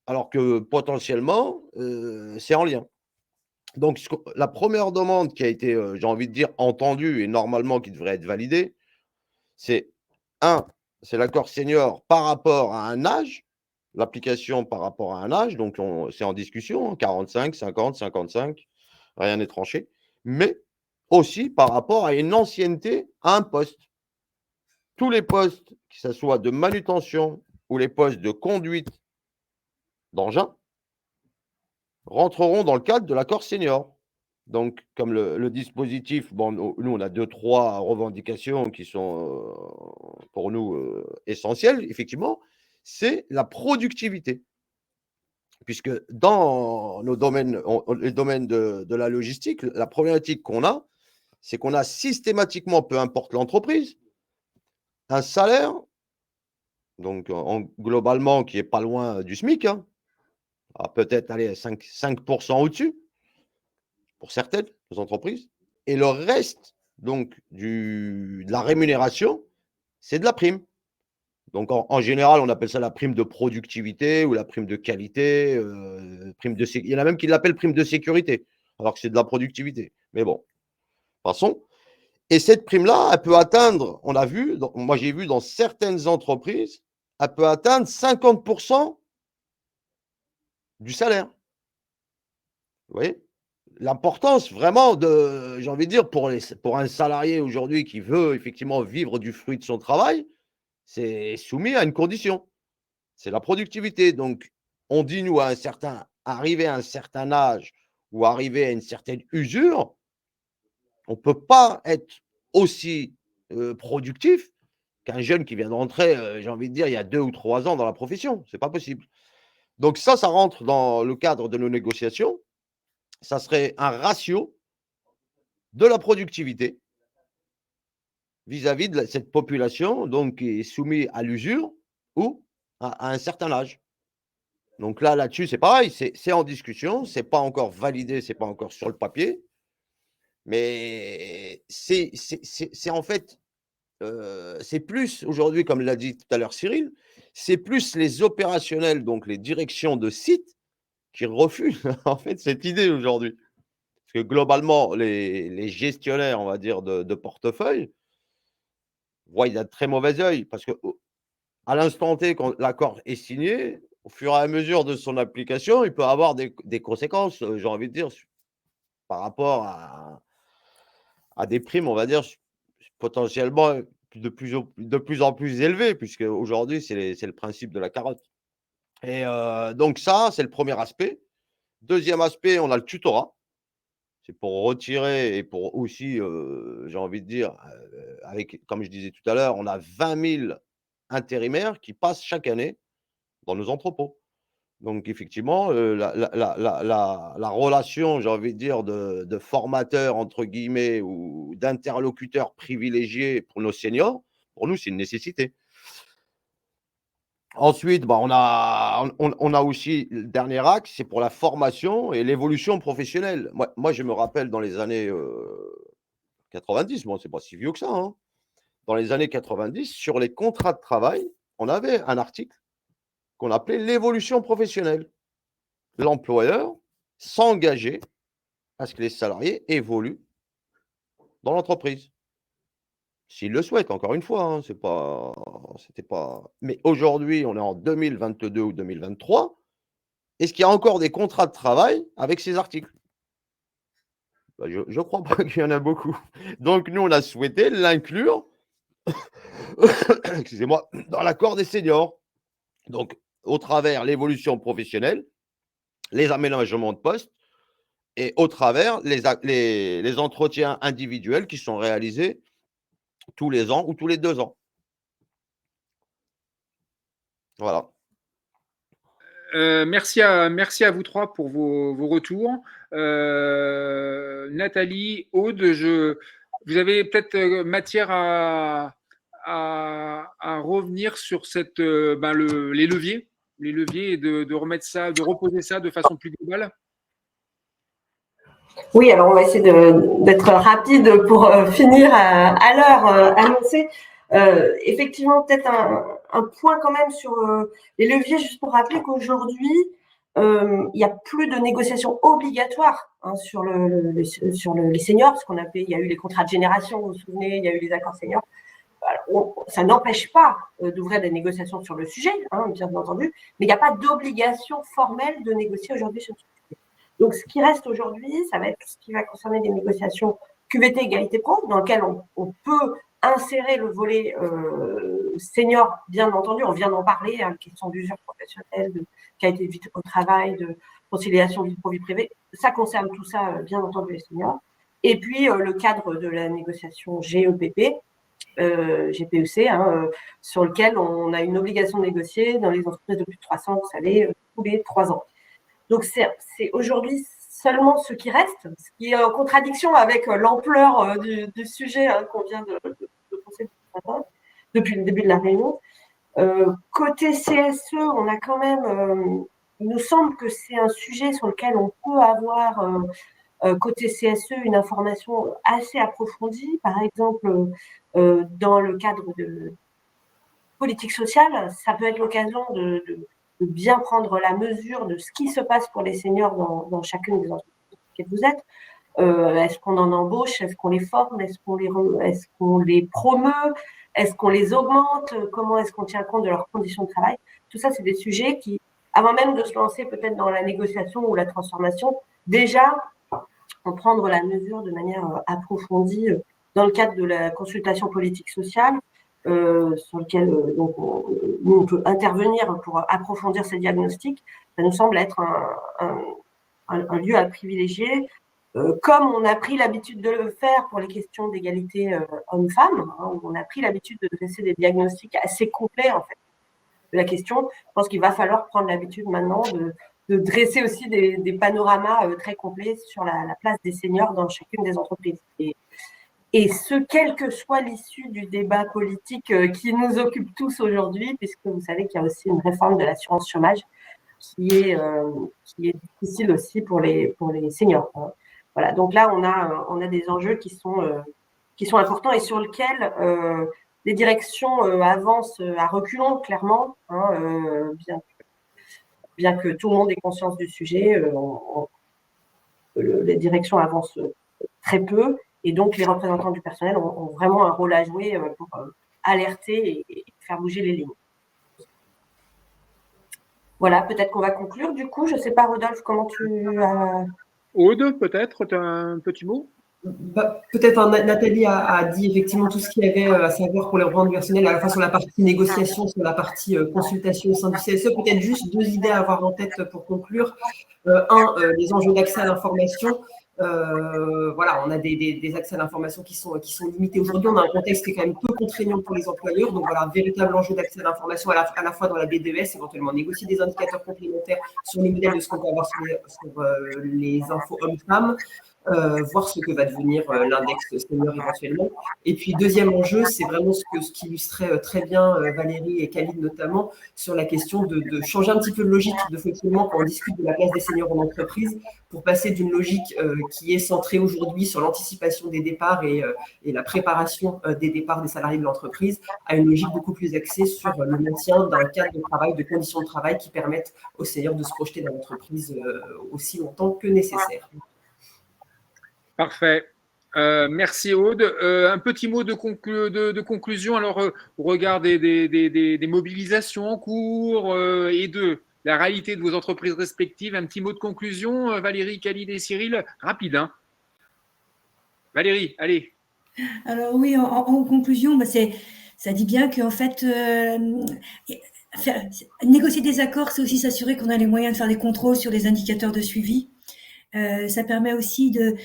S6: Alors que potentiellement, c'est en lien. Donc, la première demande qui a été, j'ai envie de dire, entendue et normalement qui devrait être validée, c'est c'est l'accord senior par rapport à un âge, l'application par rapport à un âge, donc c'est en discussion, 45, 50, 55, rien n'est tranché, mais aussi par rapport à une ancienneté à un poste. Tous les postes, que ce soit de manutention ou les postes de conduite d'engin, rentreront dans le cadre de l'accord senior. Donc, comme le dispositif, bon, nous, on a 2-3 revendications qui sont pour nous essentielles, effectivement, c'est la productivité. Puisque dans nos domaines, les domaines de la logistique, la problématique qu'on a, c'est qu'on a systématiquement, peu importe l'entreprise, un salaire, donc globalement, qui est pas loin du SMIC, hein, à peut-être aller 5% au-dessus, pour certaines entreprises. Et le reste, donc, de la rémunération, c'est de la prime. Donc, en général, on appelle ça la prime de productivité ou la prime de qualité. Il y en a même qui l'appellent prime de sécurité, alors que c'est de la productivité. Mais bon, passons. Et cette prime-là, elle peut atteindre, on a vu, moi j'ai vu dans certaines entreprises, elle peut atteindre 50% du salaire. Vous voyez? L'importance vraiment j'ai envie de dire, pour un salarié aujourd'hui qui veut effectivement vivre du fruit de son travail, c'est soumis à une condition, c'est la productivité. Donc, on dit, nous, arrivé à un certain âge ou arrivé à une certaine usure, on ne peut pas être aussi productif qu'un jeune qui vient de rentrer, j'ai envie de dire, il y a 2 ou 3 ans dans la profession. Ce n'est pas possible. Donc ça rentre dans le cadre de nos négociations. Ça serait un ratio de la productivité vis-à-vis de cette population donc, qui est soumise à l'usure ou à un certain âge. Donc là-dessus, c'est pareil, c'est en discussion, c'est pas encore validé, c'est pas encore sur le papier, mais c'est en fait, c'est plus aujourd'hui, comme l'a dit tout à l'heure Cyril, c'est plus les opérationnels, donc les directions de sites, qui refusent en fait cette idée aujourd'hui. Parce que globalement, les gestionnaires, on va dire, de portefeuille, voient d'un très mauvais œil, parce que à l'instant T, quand l'accord est signé, au fur et à mesure de son application, il peut avoir des conséquences, j'ai envie de dire, par rapport à des primes, on va dire, potentiellement de plus en plus élevées, puisque aujourd'hui, c'est le principe de la carotte. Et donc ça, c'est le premier aspect. Deuxième aspect, on a le tutorat. C'est pour retirer et pour aussi, j'ai envie de dire, avec, comme je disais tout à l'heure, on a 20 000 intérimaires qui passent chaque année dans nos entrepôts. Donc effectivement, la relation, j'ai envie de dire, de «formateur» entre guillemets ou d'interlocuteur privilégié pour nos seniors, pour nous, c'est une nécessité. Ensuite, bah, on a aussi le dernier axe, c'est pour la formation et l'évolution professionnelle. Moi, je me rappelle dans les années, 90, bon, c'est pas si vieux que ça, hein. Dans les années 90, sur les contrats de travail, on avait un article qu'on appelait l'évolution professionnelle. L'employeur s'engageait à ce que les salariés évoluent dans l'entreprise. S'ils le souhaitent, encore une fois, hein, c'était pas. Mais aujourd'hui, on est en 2022 ou 2023. Est-ce qu'il y a encore des contrats de travail avec ces articles? Bah, je ne crois pas qu'il y en a beaucoup. Donc, nous, on a souhaité l'inclure, excusez-moi, dans l'accord des seniors. Donc, au travers l'évolution professionnelle, les aménagements de poste et au travers les entretiens individuels qui sont réalisés tous les ans ou tous les 2 ans. Voilà.
S1: Merci à vous trois pour vos retours. Nathalie, Aude, vous avez peut-être matière à revenir sur les leviers et de remettre ça, de reposer ça de façon plus globale.
S2: Oui, alors on va essayer d'être rapide pour finir à l'heure annoncée. Effectivement, peut-être un point quand même sur les leviers, juste pour rappeler qu'aujourd'hui, il n'y a plus de négociations obligatoires sur les seniors, parce qu'on a il y a eu les contrats de génération, vous vous souvenez, il y a eu les accords seniors. Alors, ça n'empêche pas d'ouvrir des négociations sur le sujet, bien entendu, mais il n'y a pas d'obligation formelle de négocier aujourd'hui sur le sujet. Donc, ce qui reste aujourd'hui, ça va être tout ce qui va concerner des négociations QVT égalité pro, dans lequel on peut insérer le volet senior, bien entendu. On vient d'en parler, la question d'usure professionnelle, de qualité de vie au travail, de conciliation vie pro vie privée. Ça concerne tout ça, bien entendu, les seniors. Et puis, le cadre de la négociation GEPP, GPEC, sur lequel on a une obligation de négocier dans les entreprises de plus de 300, vous savez, tous les 3 ans. Donc, c'est aujourd'hui seulement ce qui reste, ce qui est en contradiction avec l'ampleur du sujet qu'on vient de penser depuis le début de la réunion. Côté CSE, on a quand même, il nous semble que c'est un sujet sur lequel on peut avoir, côté CSE, une information assez approfondie. Par exemple, dans le cadre de politique sociale, ça peut être l'occasion de bien prendre la mesure de ce qui se passe pour les seniors dans chacune des entreprises que vous êtes. Est-ce qu'on en embauche? Est-ce qu'on les forme? Est-ce qu'on les promeut? Est-ce qu'on les augmente? Comment est-ce qu'on tient compte de leurs conditions de travail? Tout ça, c'est des sujets qui, avant même de se lancer peut-être dans la négociation ou la transformation, déjà, on prendre la mesure de manière approfondie dans le cadre de la consultation politique sociale, sur lequel donc on peut intervenir pour approfondir ces diagnostics. Ça nous semble être un lieu à privilégier, comme on a pris l'habitude de le faire pour les questions d'égalité hommes-femmes, où on a pris l'habitude de dresser des diagnostics assez complets en fait la question. Je pense qu'il va falloir prendre l'habitude maintenant de dresser aussi des panoramas très complets sur la place des seniors dans chacune des entreprises. Et ce, quelle que soit l'issue du débat politique qui nous occupe tous aujourd'hui, puisque vous savez qu'il y a aussi une réforme de l'assurance chômage qui est difficile aussi pour les seniors. Voilà, donc là, on a des enjeux qui sont importants et sur lesquels les directions avancent à reculons, clairement, bien que tout le monde ait conscience du sujet, les directions avancent très peu. Et donc, les représentants du personnel ont vraiment un rôle à jouer pour alerter et faire bouger les lignes. Voilà, peut-être qu'on va conclure. Du coup, je ne sais pas, Rodolphe, comment tu as…
S1: Aude, peut-être, tu as un petit mot?
S3: Peut-être Nathalie a dit effectivement tout ce qu'il y avait à savoir pour les représentants du personnel, à la fois sur la partie négociation, sur la partie consultation au sein du CSE. Peut-être juste 2 idées à avoir en tête pour conclure. Les enjeux d'accès à l'information. Voilà, on a des accès à l'information qui sont limités aujourd'hui. On a un contexte qui est quand même peu contraignant pour les employeurs. Donc voilà, un véritable enjeu d'accès à l'information à la fois dans la BDES, éventuellement négocier des indicateurs complémentaires sur les modèles de ce qu'on peut avoir sur les infos hommes-femmes. Voir ce que va devenir l'index senior éventuellement. Et puis, deuxième enjeu, c'est vraiment ce qu'illustrait très bien Valérie et Khalid notamment, sur la question de changer un petit peu de logique de fonctionnement quand on discute de la place des seniors en entreprise, pour passer d'une logique qui est centrée aujourd'hui sur l'anticipation des départs et la préparation des départs des salariés de l'entreprise, à une logique beaucoup plus axée sur le maintien d'un cadre de travail, de conditions de travail qui permettent aux seniors de se projeter dans l'entreprise aussi longtemps que nécessaire.
S1: Parfait. Merci Aude. Un petit mot de conclusion. Alors, au regard des mobilisations en cours et de la réalité de vos entreprises respectives, un petit mot de conclusion, Valérie, Khalid et Cyril, rapide. Hein. Valérie, allez.
S4: Alors oui, en conclusion, ça dit bien qu'en fait, négocier des accords, c'est aussi s'assurer qu'on a les moyens de faire des contrôles sur les indicateurs de suivi. Ça permet aussi de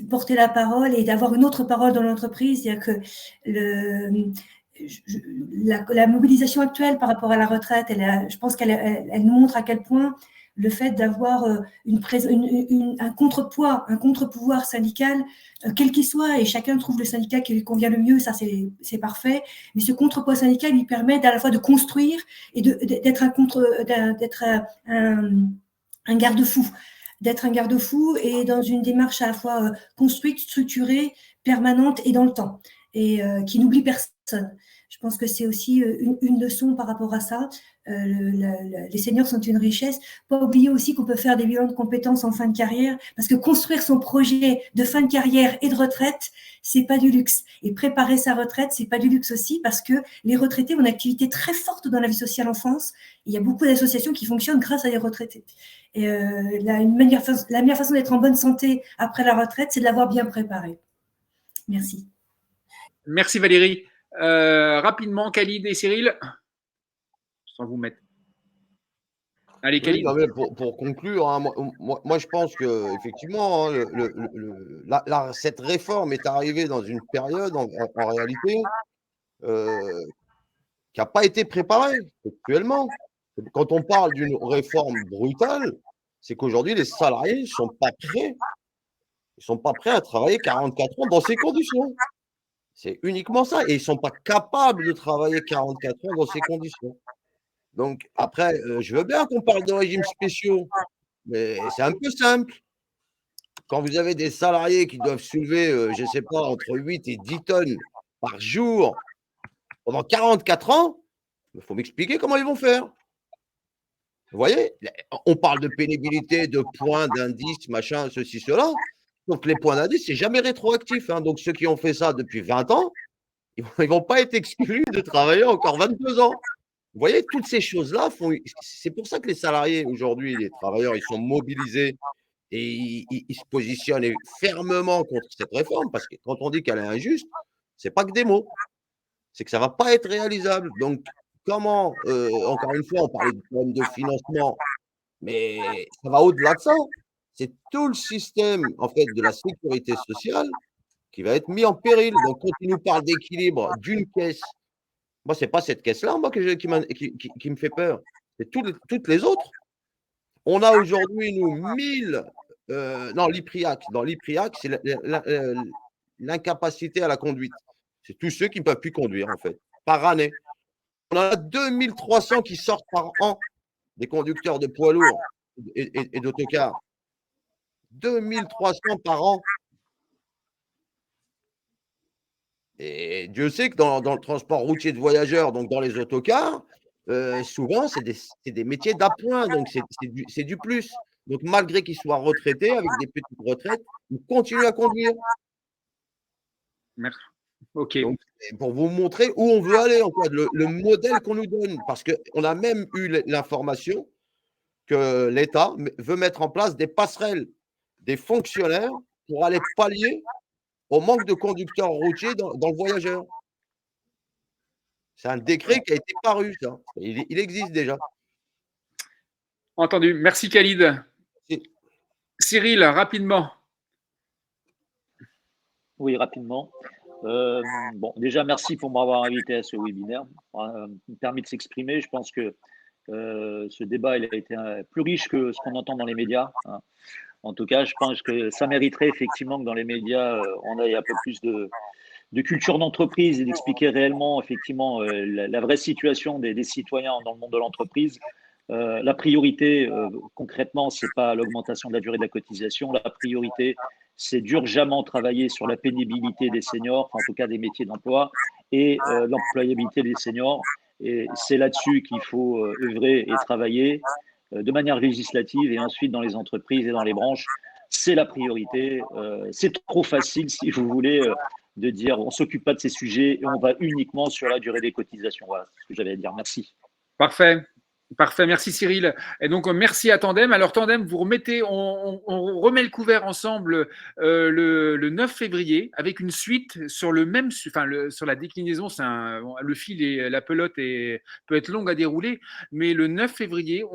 S4: porter la parole et d'avoir une autre parole dans l'entreprise. C'est-à-dire que la mobilisation actuelle par rapport à la retraite, je pense qu'elle nous montre à quel point le fait d'avoir un contre-pouvoir syndical, quel qu'il soit, et chacun trouve le syndicat qui lui convient le mieux, ça c'est parfait. Mais ce contre-pouvoir syndical lui permet à la fois de construire et d'être un garde-fou. D'être un garde-fou et dans une démarche à la fois construite, structurée, permanente et dans le temps, et qui n'oublie personne. Je pense que c'est aussi une leçon par rapport à ça. Les seniors sont une richesse. Pas oublier aussi qu'on peut faire des bilans de compétences en fin de carrière, parce que construire son projet de fin de carrière et de retraite, c'est pas du luxe. Et préparer sa retraite, c'est pas du luxe aussi, parce que les retraités ont une activité très forte dans la vie sociale en France. Il y a beaucoup d'associations qui fonctionnent grâce à des retraités. Et la meilleure façon d'être en bonne santé après la retraite, c'est de l'avoir bien préparé. Merci.
S1: Merci Valérie. Rapidement, Khalid et Cyril, sans vous mettre. Allez, Khalid.
S6: Oui, pour conclure, hein, moi, je pense qu'effectivement, hein, cette réforme est arrivée dans une période, en réalité, qui n'a pas été préparée actuellement. Quand on parle d'une réforme brutale, c'est qu'aujourd'hui, les salariés ne sont pas prêts. Ils ne sont pas prêts à travailler 44 ans dans ces conditions. C'est uniquement ça. Et ils ne sont pas capables de travailler 44 ans dans ces conditions. Donc, après, je veux bien qu'on parle de régimes spéciaux, mais c'est un peu simple. Quand vous avez des salariés qui doivent soulever, je ne sais pas, entre 8 et 10 tonnes par jour pendant 44 ans, il faut m'expliquer comment ils vont faire. Vous voyez, on parle de pénibilité, de points, d'indices, machin, ceci, cela. Donc, les points d'indice, c'est jamais rétroactif. Hein. Donc, ceux qui ont fait ça depuis 20 ans, ils ne vont pas être exclus de travailler encore 22 ans. Vous voyez, toutes ces choses-là c'est pour ça que les salariés aujourd'hui, les travailleurs, ils sont mobilisés et ils se positionnent fermement contre cette réforme, parce que quand on dit qu'elle est injuste, c'est pas que des mots, c'est que ça va pas être réalisable. Donc, comment, encore une fois, on parlait de problème de financement, mais ça va au-delà de ça. C'est tout le système, en fait, de la sécurité sociale qui va être mis en péril. Donc, quand ils nous parlent d'équilibre d'une caisse, Moi, ce n'est pas cette caisse-là moi, qui me fait peur. C'est toutes les autres. On a aujourd'hui, nous, 1000. Non, l'IPRIAC. Dans l'IPRIAC, c'est l'incapacité à la conduite. C'est tous ceux qui ne peuvent plus conduire, en fait, par année. On en a 2300 qui sortent par an, des conducteurs de poids lourds et d'autocars. 2300 par an. Et Dieu sait que dans le transport routier de voyageurs, donc dans les autocars, souvent, c'est des métiers d'appoint, donc c'est du plus. Donc, malgré qu'ils soient retraités, avec des petites retraites, ils continuent à conduire.
S1: Merci. OK.
S6: Donc, pour vous montrer où on veut aller, en fait, le modèle qu'on nous donne. Parce qu'on a même eu l'information que l'État veut mettre en place des passerelles, des fonctionnaires pour aller pallier au manque de conducteurs routiers dans le voyageur. C'est un décret qui a été paru, ça. Il existe déjà.
S1: Entendu. Merci Khalid.
S6: Merci.
S1: Cyril, rapidement.
S5: Oui, rapidement. Bon, déjà, merci pour m'avoir invité à ce webinaire. Il me permet de s'exprimer. Je pense que ce débat il a été plus riche que ce qu'on entend dans les médias. Hein. En tout cas, je pense que ça mériterait effectivement que dans les médias, on ait un peu plus de culture d'entreprise et d'expliquer réellement effectivement la vraie situation des citoyens dans le monde de l'entreprise. La priorité, concrètement, ce n'est pas l'augmentation de la durée de la cotisation. La priorité, c'est d'urgemment travailler sur la pénibilité des seniors, enfin, en tout cas des métiers d'emploi, et l'employabilité des seniors. Et c'est là-dessus qu'il faut œuvrer et travailler de manière législative et ensuite dans les entreprises et dans les branches. C'est la priorité. C'est trop facile, si vous voulez, de dire on ne s'occupe pas de ces sujets et on va uniquement sur la durée des cotisations. Voilà ce que j'avais à dire. Merci.
S1: Parfait. Parfait, merci Cyril. Et donc, merci à Tandem. Alors, Tandem, vous remettez, on remet le couvert ensemble le 9 février avec une suite sur le même, enfin, sur la déclinaison. Le fil et la pelote peut être longue à dérouler, mais le 9 février,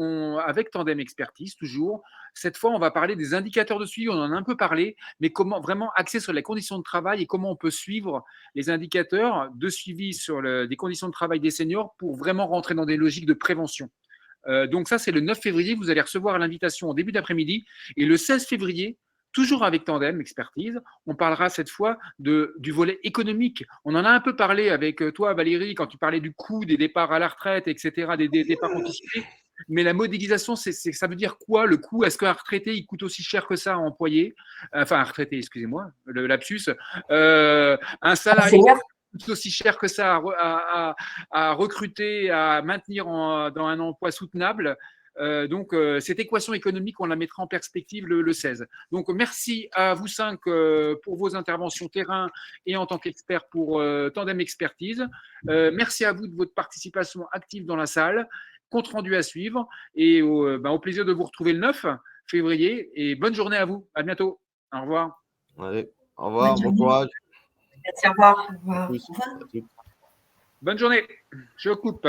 S1: avec Tandem Expertise, toujours, cette fois, on va parler des indicateurs de suivi. On en a un peu parlé, mais comment vraiment axer sur les conditions de travail et comment on peut suivre les indicateurs de suivi sur des conditions de travail des seniors pour vraiment rentrer dans des logiques de prévention. Donc ça, c'est le 9 février. Vous allez recevoir l'invitation au début d'après-midi. Et le 16 février, toujours avec Tandem Expertise, on parlera cette fois du volet économique. On en a un peu parlé avec toi, Valérie, quand tu parlais du coût des départs à la retraite, etc., des départs anticipés. Mais la modélisation, ça veut dire quoi le coût? Est-ce qu'un retraité, il coûte aussi cher que ça à employer? Enfin, un retraité, excusez-moi, le lapsus. Un salarié coûte aussi cher que ça à recruter, à maintenir dans un emploi soutenable. Donc, cette équation économique, on la mettra en perspective le 16. Donc, merci à vous 5 pour vos interventions terrain et en tant qu'expert pour Tandem Expertise. Merci à vous de votre participation active dans la salle. Compte rendu à suivre et au plaisir de vous retrouver le 9 février. Et bonne journée à vous. À bientôt. Au revoir.
S6: Allez, au revoir, bon courage.
S2: Merci, au revoir.
S6: À tous.
S4: Au revoir.
S1: Bonne journée. Je coupe.